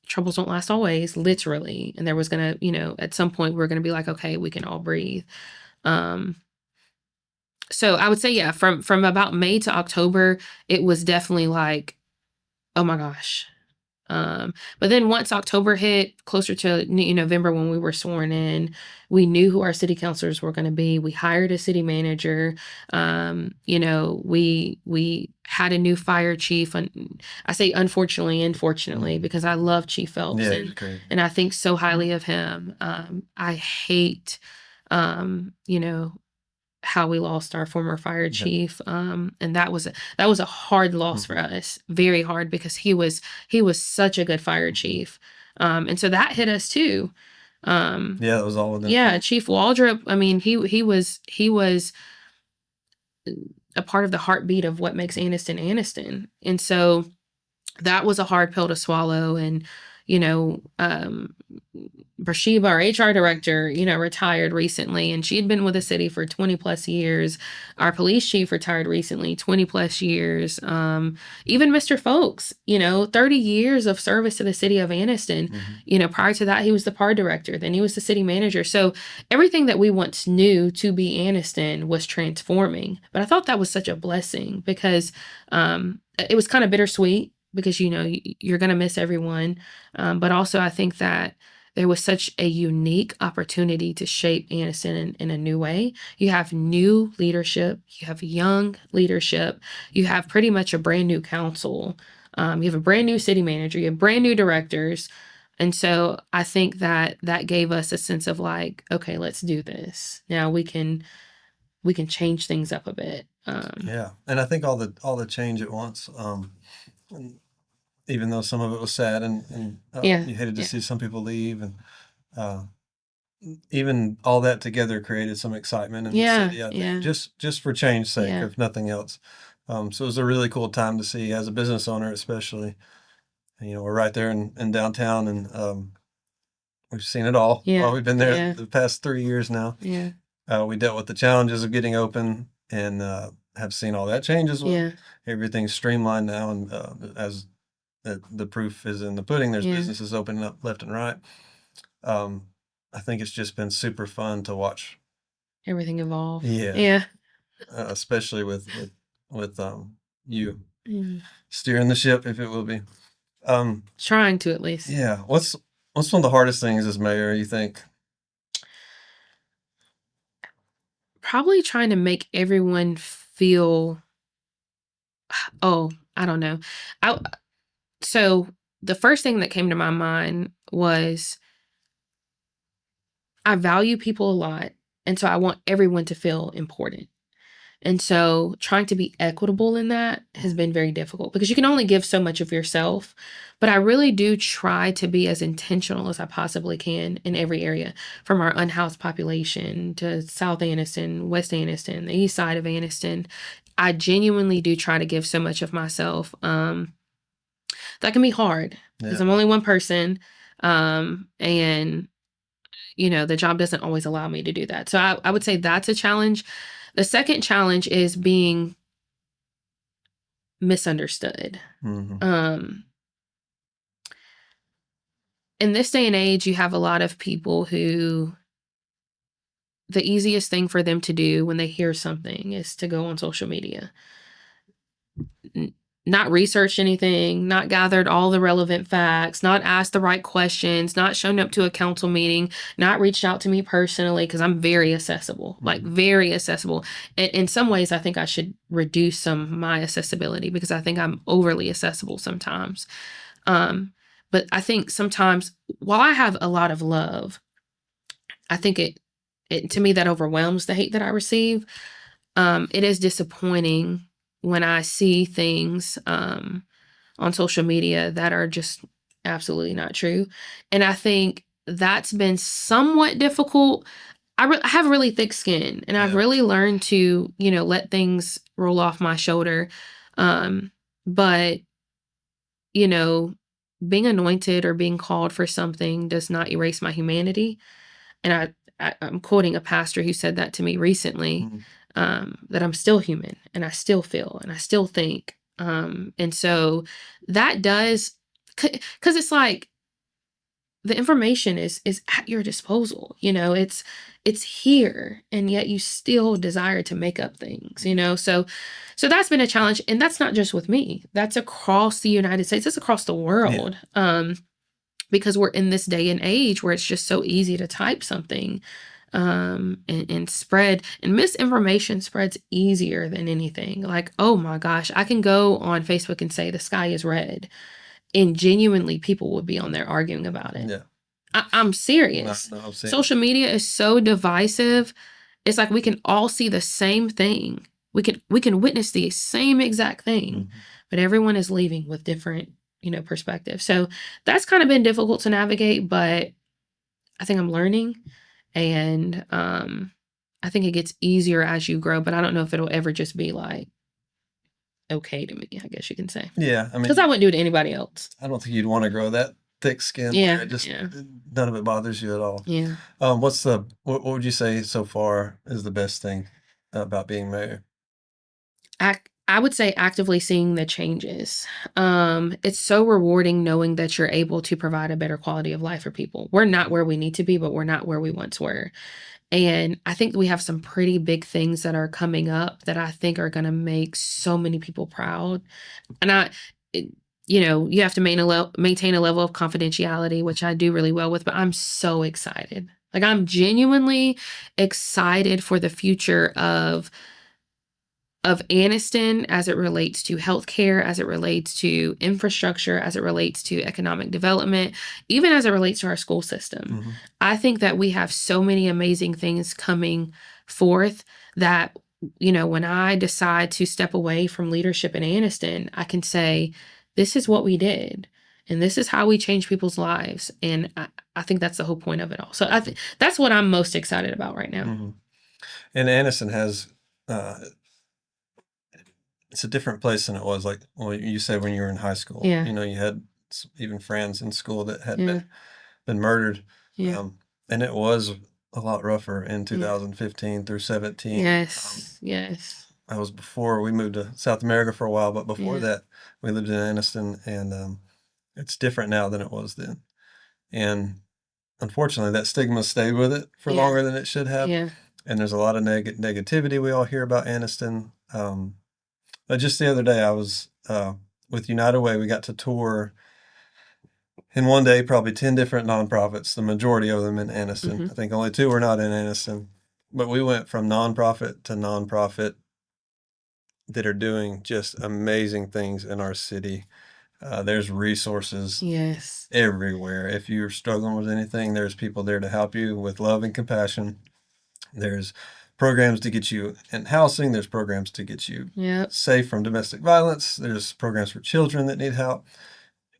troubles don't last always, literally. And there was going to, at some point we're going to be like, okay, we can all breathe. So I would say, from about May to October, it was definitely like, oh my gosh. But then once October hit, closer to November when we were sworn in, we knew who our city councilors were going to be. We hired a city manager. We had a new fire chief. I say unfortunately, because I love Chief Phelps and I think so highly of him. I hate, how we lost our former fire chief. And that was a hard loss for us, very hard, because he was such a good fire chief. And so that hit us too. That was all of them. Yeah. Chief Waldrop, I mean, he was a part of the heartbeat of what makes Anniston. And so that was a hard pill to swallow. And, you know, Bathsheba, our HR director, you know, retired recently, and she had been with the city for 20 plus years. Our police chief retired recently, 20 plus years. Even Mr. Folks, you know, 30 years of service to the city of Anniston. You know, prior to that, he was the PAR director, then he was the city manager. So everything that we once knew to be Anniston was transforming. But I thought that was such a blessing because it was kind of bittersweet because, you know, you're going to miss everyone. But also, I think that there was such a unique opportunity to shape Anniston in a new way. You have new leadership, you have young leadership, you have pretty much a brand new council, you have a brand new city manager, you have brand new directors. And so I think that that gave us a sense of like, okay, let's do this. Now we can change things up a bit. Yeah, and I think all the change at once. And even though some of it was sad, and Yeah, you hated to yeah, see some people leave, and uh, even all that together created some excitement in the yeah, city. I think yeah, just for change's sake, yeah, if nothing else. So it was a really cool time to see as a business owner, especially. You know, we're right there in downtown, and we've seen it all yeah, while we've been there yeah, the past 3 years now. yeah, We dealt with the challenges of getting open, and have seen all that change as well. yeah, Everything's streamlined now, and as the proof is in the pudding, there's yeah. businesses opening up left and right. Um, I think it's just been super fun to watch. Everything evolve. Yeah, Yeah. especially with you Mm. steering the ship, if it will be. Trying to at least. Yeah. What's one of the hardest things as mayor, you think? Probably trying to make everyone feel, oh, I don't know. I so the first thing that came to my mind was I value people a lot, and so I want everyone to feel important. And so trying to be equitable in that has been very difficult because you can only give so much of yourself. But I really do try to be as intentional as I possibly can in every area, from our unhoused population to South Anniston, West Anniston, the east side of Anniston. I genuinely do try to give so much of myself. That can be hard because Yeah. I'm only one person. And you know, the job doesn't always allow me to do that. So I would say that's a challenge. The second challenge is being misunderstood. Hmm. Um, in this day and age, you have a lot of people who the easiest thing for them to do when they hear something is to go on social media. Not researched anything, not gathered all the relevant facts, not asked the right questions, not shown up to a council meeting, not reached out to me personally because I'm very accessible, like very accessible. And in some ways, I think I should reduce some of my accessibility because I think I'm overly accessible sometimes. But I think sometimes, while I have a lot of love, I think it to me that overwhelms the hate that I receive. It is disappointing when I see things on social media that are just absolutely not true. And I think that's been somewhat difficult. I have really thick skin and I've Yeah. really learned to, you know, let things roll off my shoulder. But, you know, being anointed or being called for something does not erase my humanity. And I'm quoting a pastor who said that to me recently, Mhm. that I'm still human and I still feel and I still think. And so that does, because it's like the information is at your disposal. You know, it's here, and yet you still desire to make up things. You know, so that's been a challenge, and that's not just with me. That's across the United States. That's across the Yeah. world. Because we're in this day and age where it's just so easy to type something and spread, and misinformation spreads easier than anything. Like, oh my gosh, I can go on Facebook and say the sky is red, and genuinely people would be on there arguing about it. Yeah. I'm No, serious. no, I'm seeing. Social media is so divisive. It's like we can all see the same thing. We can witness the same exact thing, but everyone is leaving with different, you know, perspectives. So that's kind of been difficult to navigate, but I think I'm learning, and I think it gets easier as you grow, but I don't know if it'll ever just be like okay to me, I guess you can say. Yeah, I mean, Because I wouldn't do it to anybody else. I don't think you'd want to grow that thick skin where Yeah. it just Yeah. none of it bothers you at all. Yeah. What would you say so far is the best thing about being mayor? I would say actively seeing the changes. It's so rewarding knowing that you're able to provide a better quality of life for people. We're not where we need to be, but we're not where we once were. And I think we have some pretty big things that are coming up that I think are going to make so many people proud. And it, you have to maintain a level of confidentiality, which I do really well with, but I'm so excited. Like, I'm genuinely excited for the future of Anniston as it relates to healthcare, as it relates to infrastructure, as it relates to economic development, even as it relates to our school system. Mm-hmm. I think that we have so many amazing things coming forth that, when I decide to step away from leadership in Anniston, I can say, this is what we did. And this is how we change people's lives. And I think that's the whole point of it all. So I think that's what I'm most excited about right now. Mm-hmm. And Anniston has, it's a different place than it was. Like, well, you said when you were in high school, Yeah. you had even friends in school that had Yeah. been murdered. Yeah. And it was a lot rougher in 2015 through 17. Yes. Yes. That was before we moved to South America for a while, but before Yeah. that, we lived in Anniston, and it's different now than it was then. And unfortunately, that stigma stayed with it for Yeah. longer than it should have. Yeah. And there's a lot of negativity we all hear about Anniston. But just the other day, I was with United Way. We got to tour in one day probably 10 different nonprofits, the majority of them in Anniston. Mhm. I think only 2 were not in Anniston. But we went from nonprofit to nonprofit that are doing just amazing things in our city. There's resources Yes. everywhere. If you're struggling with anything, there's people there to help you with love and compassion. There's programs to get you in housing. There's programs to get you Yep. safe from domestic violence. There's programs for children that need help.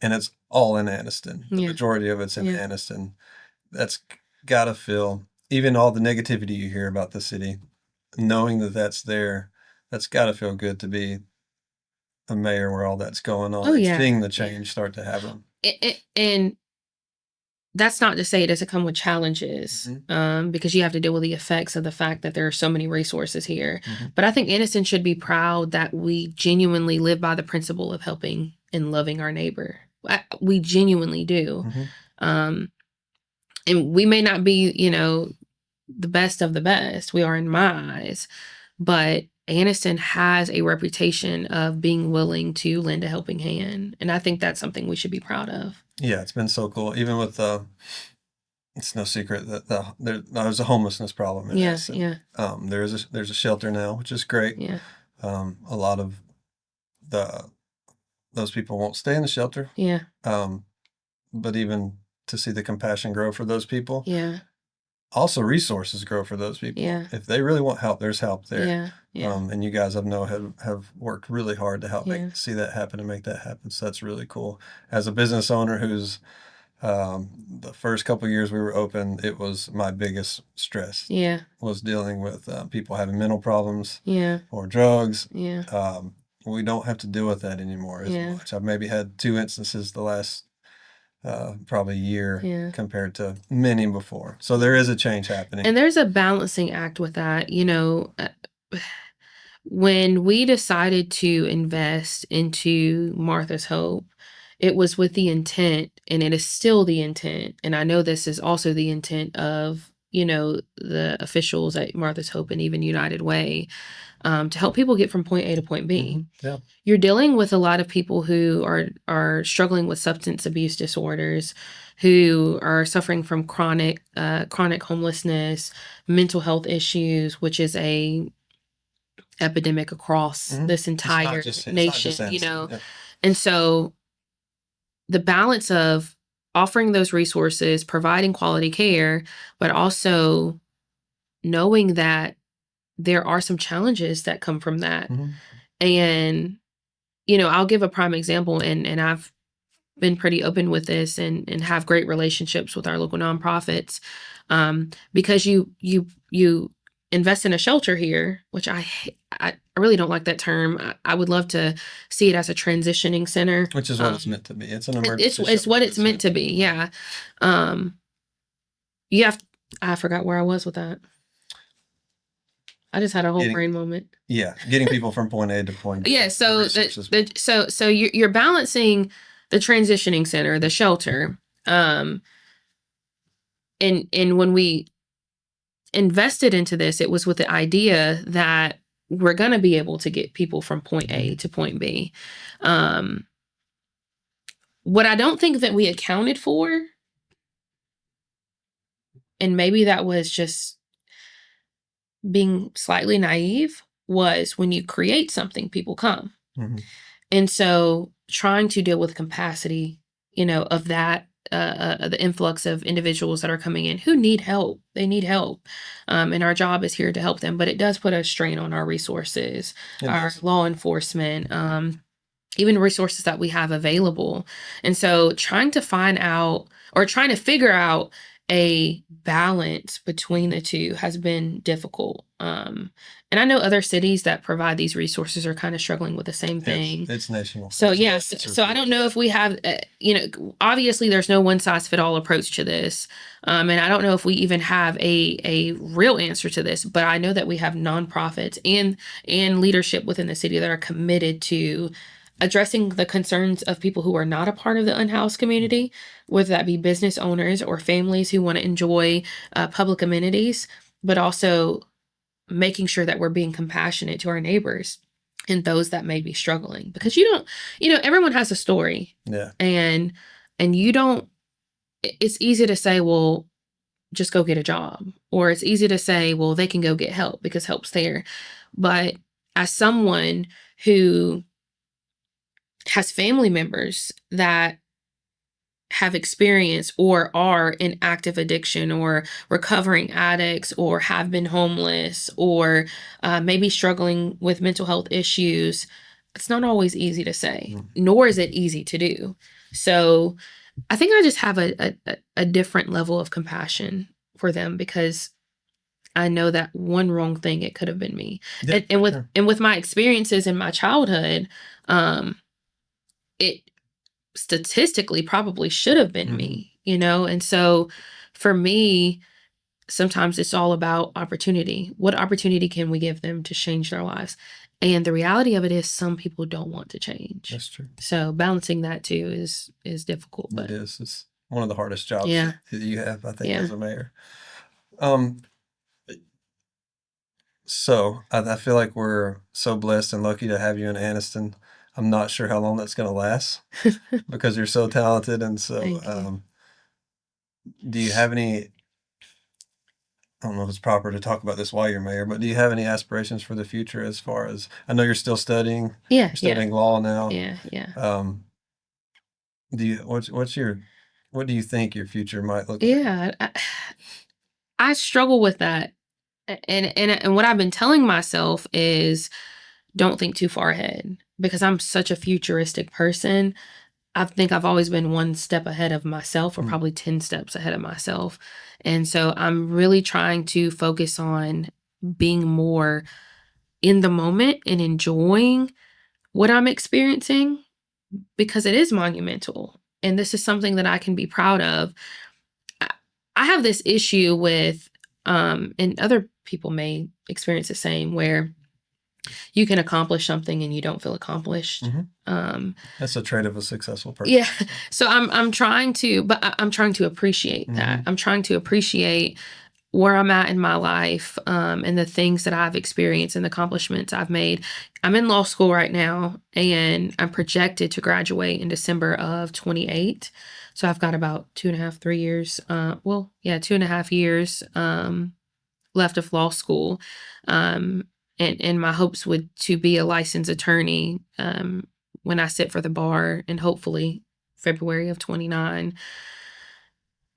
And it's all in Anniston. The Yeah. majority of it's in Yeah. Anniston. That's got to feel, even all the negativity you hear about the city, knowing that that's there, that's got to feel good to be a mayor where all that's going on. Oh, and yeah. seeing the change start to happen. And that's not to say it doesn't come with challenges, because you have to deal with the effects of the fact that there are so many resources here. But I think Anniston should be proud that we genuinely live by the principle of helping and loving our neighbor. We genuinely do. And we may not be, the best of the best. We are in my eyes. But Anniston has a reputation of being willing to lend a helping hand. And I think that's something we should be proud of. Yeah, it's been so cool. Even with it's no secret that there's a homelessness problem in Yeah, Anniston. yeah. There's a shelter now, which is great. Yeah. A lot of those people won't stay in the shelter. Yeah. But even to see the compassion grow for those people. Yeah. Also, resources grow for those people. Yeah. If they really want help, there's help there. Yeah. Yeah. And you guys have worked really hard to help Yeah. see that happen and make that happen. So that's really cool. As a business owner who's the first couple of years we were open, it was my biggest stress. Yeah. Was dealing with people having mental problems. Yeah. Or drugs. Yeah. We don't have to deal with that anymore as much. I've maybe had 2 instances the last probably year compared to many before. So there is a change happening. And there's a balancing act with that. When we decided to invest into Martha's Hope, it was with the intent, and it is still the intent. And I know this is also the intent of, the officials at Martha's Hope and even United Way, to help people get from point A to point B. Yeah. You're dealing with a lot of people who are struggling with substance abuse disorders, who are suffering from chronic homelessness, mental health issues, which is a epidemic across this entire nation, Yeah. And so the balance of offering those resources, providing quality care, but also knowing that there are some challenges that come from that. And, I'll give a prime example, and I've been pretty open with this and have great relationships with our local nonprofits, because you invest in a shelter here, which I really don't like that term. I would love to see it as a transitioning center. Which is what it's meant to be. It's an It's emergency what shelter. it's meant to be. Yeah. You have. I forgot where I was with that. I just had a whole brain moment. Yeah, getting people from point A to point B. Yeah. So so you're balancing the transitioning center, the shelter, and when we invested into this, it was with the idea that we're going to be able to get people from point A to point B. What I don't think that we accounted for, and maybe that was just being slightly naive, was when you create something, people come. Mm-hmm. And so trying to deal with capacity, of that, the influx of individuals that are coming in who need help. They need help. And our job is here to help them, but it does put a strain on our resources, our law enforcement, even resources that we have available. And so trying to figure out a balance between the two has been difficult. And I know other cities that provide these resources are kind of struggling with the same thing. It's national. So so I don't know if we have, obviously there's no one size fit all approach to this. And I don't know if we even have a real answer to this, but I know that we have nonprofits and leadership within the city that are committed to addressing the concerns of people who are not a part of the unhoused community, whether that be business owners or families who want to enjoy public amenities, but also making sure that we're being compassionate to our neighbors and those that may be struggling. Because everyone has a story. Yeah. And it's easy to say, well, just go get a job. Or it's easy to say, well, they can go get help because help's there. But as someone who has family members that have experienced or are in active addiction or recovering addicts or have been homeless or maybe struggling with mental health issues, it's not always easy to say, nor is it easy to do. So I think I just have a different level of compassion for them because I know that one wrong thing, it could have been me. Yeah, and with my experiences in my childhood, it statistically probably should have been me, And so for me, sometimes it's all about opportunity. What opportunity can we give them to change their lives? And the reality of it is some people don't want to change. That's true. So balancing that too is difficult. But it is. It's one of the hardest jobs that you have, I think, as a mayor. So I feel like we're so blessed and lucky to have you in Anniston. I'm not sure how long that's going to last because you're so talented. And so, do you have any, I don't know if it's proper to talk about this while you're mayor, but do you have any aspirations for the future as far as, I know you're still studying. Yeah. You're studying law now. Yeah. What do you think your future might look like? Yeah. I struggle with that. And what I've been telling myself is don't think too far ahead because I'm such a futuristic person. I think I've always been one step ahead of myself or probably 10 steps ahead of myself. And so I'm really trying to focus on being more in the moment and enjoying what I'm experiencing because it is monumental. And this is something that I can be proud of. I have this issue with, and other people may experience the same, where you can accomplish something and you don't feel accomplished. That's a trait of a successful person. Yeah. So I'm trying to appreciate that. I'm trying to appreciate where I'm at in my life, and the things that I've experienced and the accomplishments I've made. I'm in law school right now and I'm projected to graduate in December of 28. So I've got about 2.5 years, 2.5 years, left of law school. And my hopes would to be a licensed attorney when I sit for the bar in hopefully February of 29.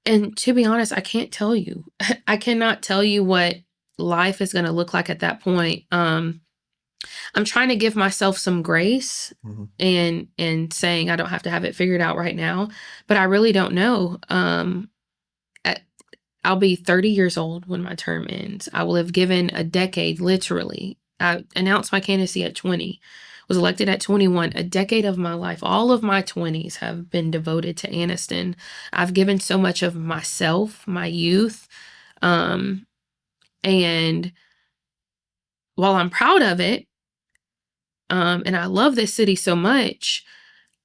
And to be honest, I can't tell you. I cannot tell you what life is going to look like at that point. I'm trying to give myself some grace and saying I don't have to have it figured out right now, but I really don't know. I'll be 30 years old when my term ends. I will have given a decade, literally. I announced my candidacy at 20, was elected at 21. A decade of my life, all of my 20s have been devoted to Anniston. I've given so much of myself, my youth, and while I'm proud of it, and I love this city so much,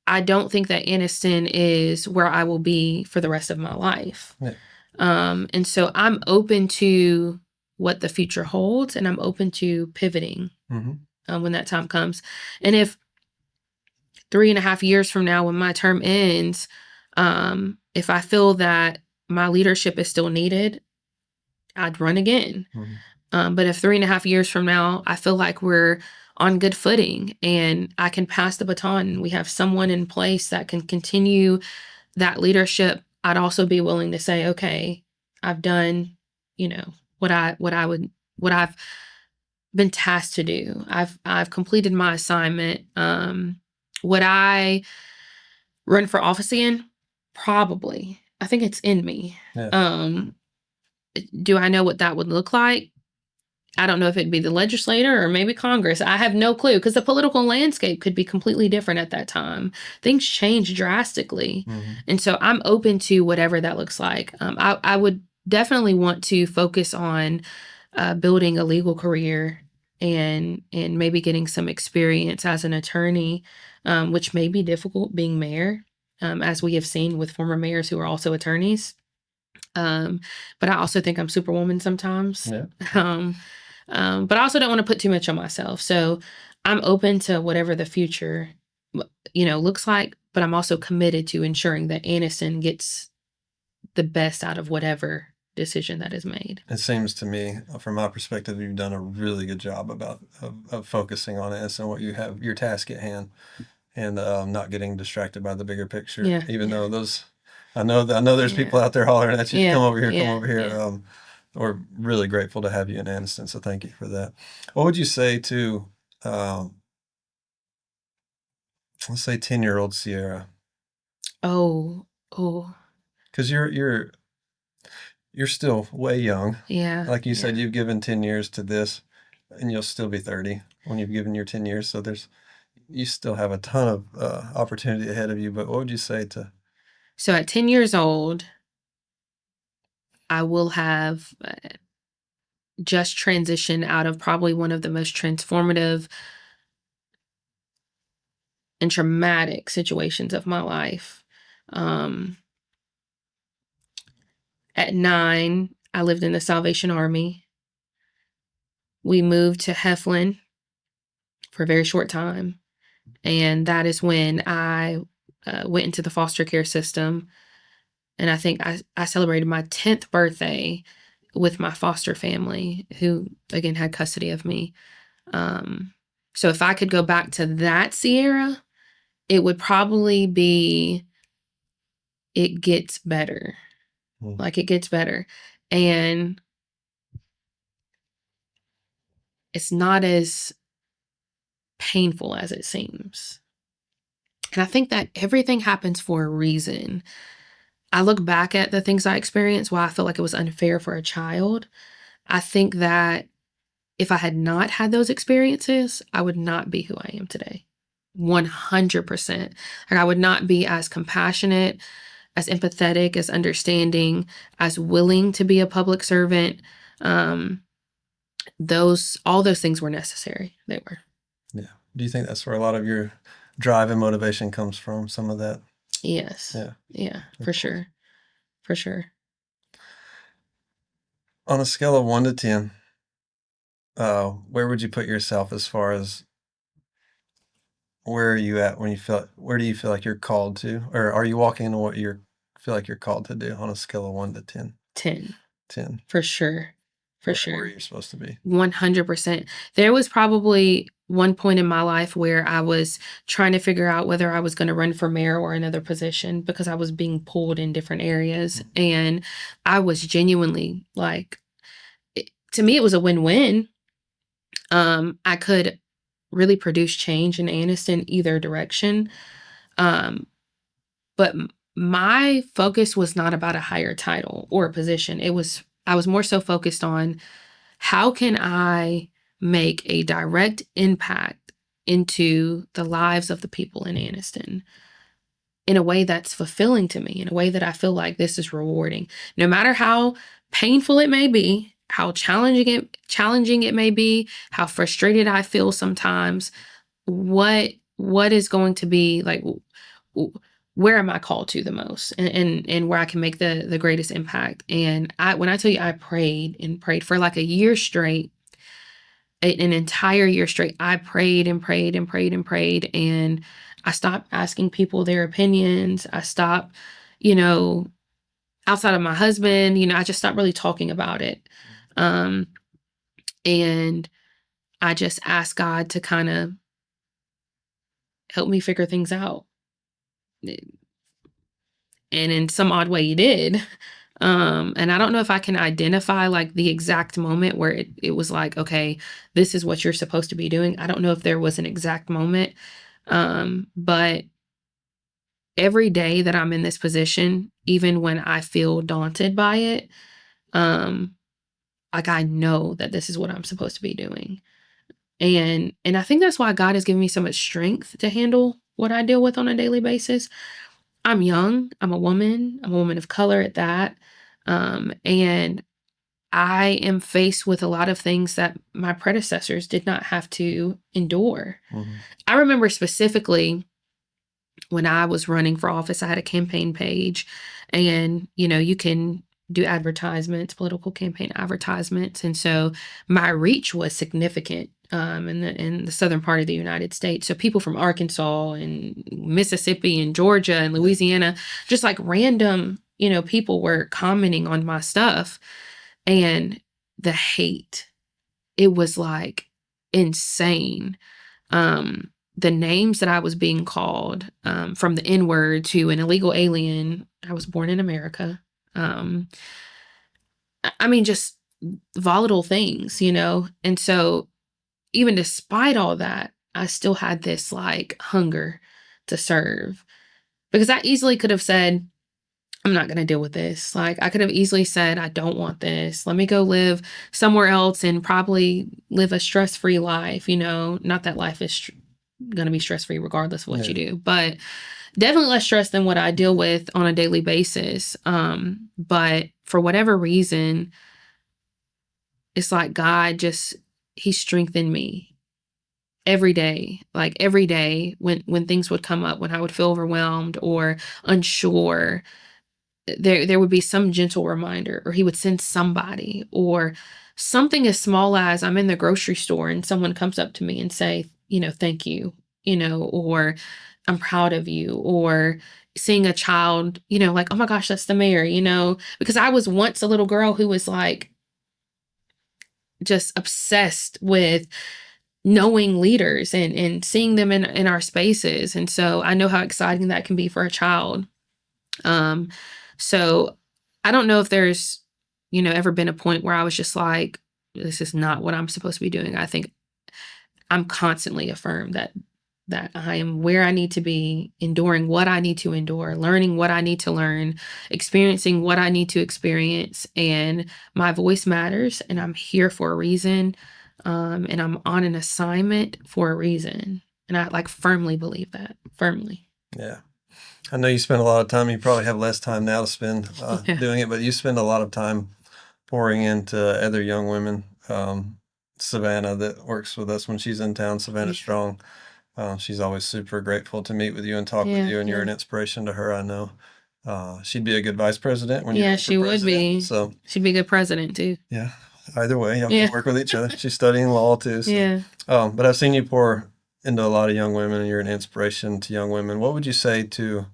I don't think that Anniston is where I will be for the rest of my life. Yeah. And so I'm open to what the future holds, and I'm open to pivoting when that time comes. And if 3.5 years from now, when my term ends, if I feel that my leadership is still needed, I'd run again. But if 3.5 years from now, I feel like we're on good footing and I can pass the baton and we have someone in place that can continue that leadership, I'd also be willing to say, okay, I've done, what I've been tasked to do. I've completed my assignment. Would I run for office again? Probably. I think it's in me. Yeah. Do I know what that would look like? I don't know if it'd be the legislator or maybe Congress. I have no clue because the political landscape could be completely different at that time. Things change drastically. And so I'm open to whatever that looks like. I would definitely want to focus on building a legal career and maybe getting some experience as an attorney, which may be difficult being mayor, as we have seen with former mayors who are also attorneys. But I also think I'm superwoman sometimes. Yeah. But I also don't want to put too much on myself. So I'm open to whatever the future, looks like, but I'm also committed to ensuring that Anniston gets the best out of whatever decision that is made. It seems to me, from my perspective, you've done a really good job of focusing on it and what you have, your task at hand, and not getting distracted by the bigger picture. Yeah. Even though I know there's people out there hollering at you, come over here, come over here. Yeah. We're really grateful to have you in Anniston, so thank you for that. What would you say to, let's say 10-year-old Ciara? Oh. Because you're still way young. Yeah. Like you said, you've given 10 years to this, and you'll still be 30 when you've given your 10 years. So you still have a ton of opportunity ahead of you. But what would you say to? So at 10 years old, I will have just transitioned out of probably one of the most transformative and traumatic situations of my life. At 9, I lived in the Salvation Army. We moved to Heflin for a very short time. And that is when I went into the foster care system. And I think I celebrated my 10th birthday with my foster family, who, again, had custody of me. So if I could go back to that Ciara, it would probably be, it gets better. Like, it gets better. And it's not as painful as it seems. And I think that everything happens for a reason. I look back at the things I experienced, why I feel like it was unfair for a child. I think that if I had not had those experiences, I would not be who I am today. 100%. Like, I would not be as compassionate, as empathetic, as understanding, as willing to be a public servant. All those things were necessary. They were. Yeah. Do you think that's where a lot of your drive and motivation comes from? Some of that? Yes. Yeah, for sure. For sure. On a scale of 1 to 10, where would you put yourself as far as where are you at where do you feel like you're called to? Or are you walking into what you feel like you're called to do on a scale of 1 to 10? 10. 10. For sure. For Where sure. you're supposed to be. 100%. There was probably one point in my life where I was trying to figure out whether I was going to run for mayor or another position because I was being pulled in different areas. And I was genuinely like, to me, it was a win-win. I could really produce change in Anniston either direction. But my focus was not about a higher title or a position. I was more so focused on how can I make a direct impact into the lives of the people in Anniston in a way that's fulfilling to me, in a way that I feel like this is rewarding. No matter how painful it may be, how challenging it may be, how frustrated I feel sometimes, what is going to be like where am I called to the most, and where I can make the greatest impact. And when I tell you I prayed and prayed for like a year straight, an entire year straight, I prayed and prayed and prayed and prayed. And I stopped asking people their opinions. I stopped, you know, outside of my husband, I just stopped really talking about it. Um, and I just asked God to kind of help me figure things out. And in some odd way, he did. And I don't know if I can identify like the exact moment where it was like, okay, this is what you're supposed to be doing. I don't know if there was an exact moment. But every day that I'm in this position, even when I feel daunted by it, um, like I know that this is what I'm supposed to be doing. And I think that's why God has given me so much strength to handle what I deal with on a daily basis. I'm young, I'm a woman of color at that. And I am faced with a lot of things that my predecessors did not have to endure. Mm-hmm. I remember specifically when I was running for office, I had a campaign page, and you can do advertisements, political campaign advertisements, and so my reach was significant in the southern part of the United States. So people from Arkansas and Mississippi and Georgia and Louisiana, just like random, people were commenting on my stuff, and the hate, it was like insane. The names that I was being called, from the N word to an illegal alien. I was born in America. Um, I mean, just volatile things, And so, even despite all that, I still had this like hunger to serve, because I easily could have said, I'm not going to deal with this. Like, I could have easily said, I don't want this. Let me go live somewhere else and probably live a stress free life. Not that life is going to be stress free regardless of what you do, but definitely less stress than what I deal with on a daily basis. But for whatever reason, it's like God just, he strengthened me every day. Like every day when things would come up, when I would feel overwhelmed or unsure, there would be some gentle reminder, or he would send somebody, or something as small as I'm in the grocery store and someone comes up to me and say, thank you, or I'm proud of you, or seeing a child, like, oh my gosh, that's the mayor, because I was once a little girl who was like just obsessed with knowing leaders and seeing them in our spaces. And so I know how exciting that can be for a child. So I don't know if there's, ever been a point where I was just like, this is not what I'm supposed to be doing. I think I'm constantly affirmed that I am where I need to be, enduring what I need to endure, learning what I need to learn, experiencing what I need to experience, and my voice matters, and I'm here for a reason, and I'm on an assignment for a reason, and I like firmly believe that, firmly. Yeah. I know you spend a lot of time. You probably have less time now to spend doing it, but you spend a lot of time pouring into other young women. Savannah, that works with us when she's in town, Savannah Strong. She's always super grateful to meet with you and talk with you, and you're an inspiration to her, I know. She'd be a good vice president when you run for she would be. So she'd be a good president too. Yeah. Either way, y'all can work with each other. She's studying law too. So. But I've seen you pour into a lot of young women, and you're an inspiration to young women. What would you say to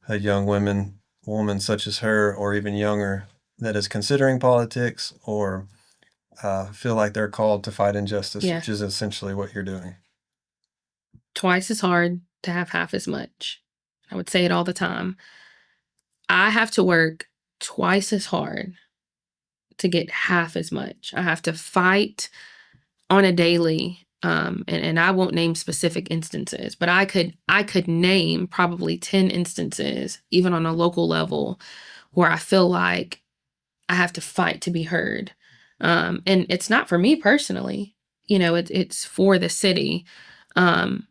a young woman such as her, or even younger, that is considering politics or feel like they're called to fight injustice, which is essentially what you're doing? Twice as hard to have half as much. I would say it all the time. I have to work twice as hard to get half as much. I have to fight on a daily and I won't name specific instances, but I could name probably 10 instances, even on a local level, where I feel like I have to fight to be heard. And it's not for me personally, it's for the city. Um,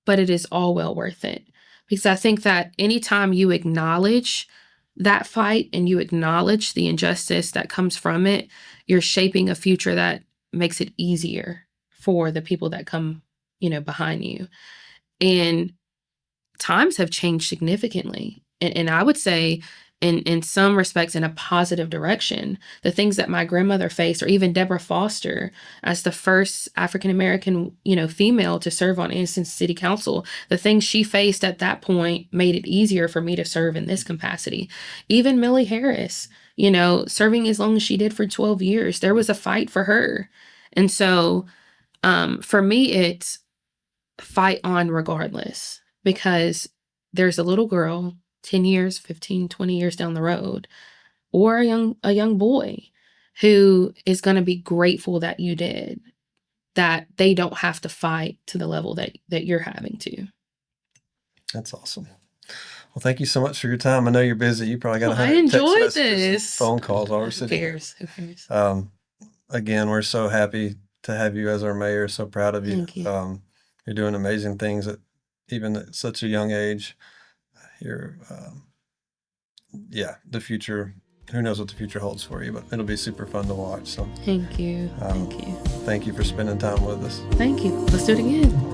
but it is all well worth it, because I think that anytime you acknowledge that fight and you acknowledge the injustice that comes from it, you're shaping a future that makes it easier for the people that come, behind you. And times have changed significantly. And I would say, in some respects, in a positive direction. The things that my grandmother faced, or even Deborah Foster, as the first African American, female to serve on Anniston City Council, the things she faced at that point made it easier for me to serve in this capacity. Even Millie Harris, serving as long as she did for 12 years, there was a fight for her. And so, for me, it's fight on regardless, because there's a little girl 10 years, 15, 20 years down the road, or a young boy who is going to be grateful that you did, that they don't have to fight to the level that you're having to. That's awesome. Well, thank you so much for your time. I know you're busy. You probably got 100 I enjoyed text messages, this. phone calls while we're Who sitting here. cares? Who cares? Again, we're so happy to have you as our mayor. So proud of you. Thank you. You're doing amazing things even at such a young age. You're, the future, who knows what the future holds for you, but it'll be super fun to watch. So Thank you. Thank you. Thank you for spending time with us. Thank you. Let's do it again.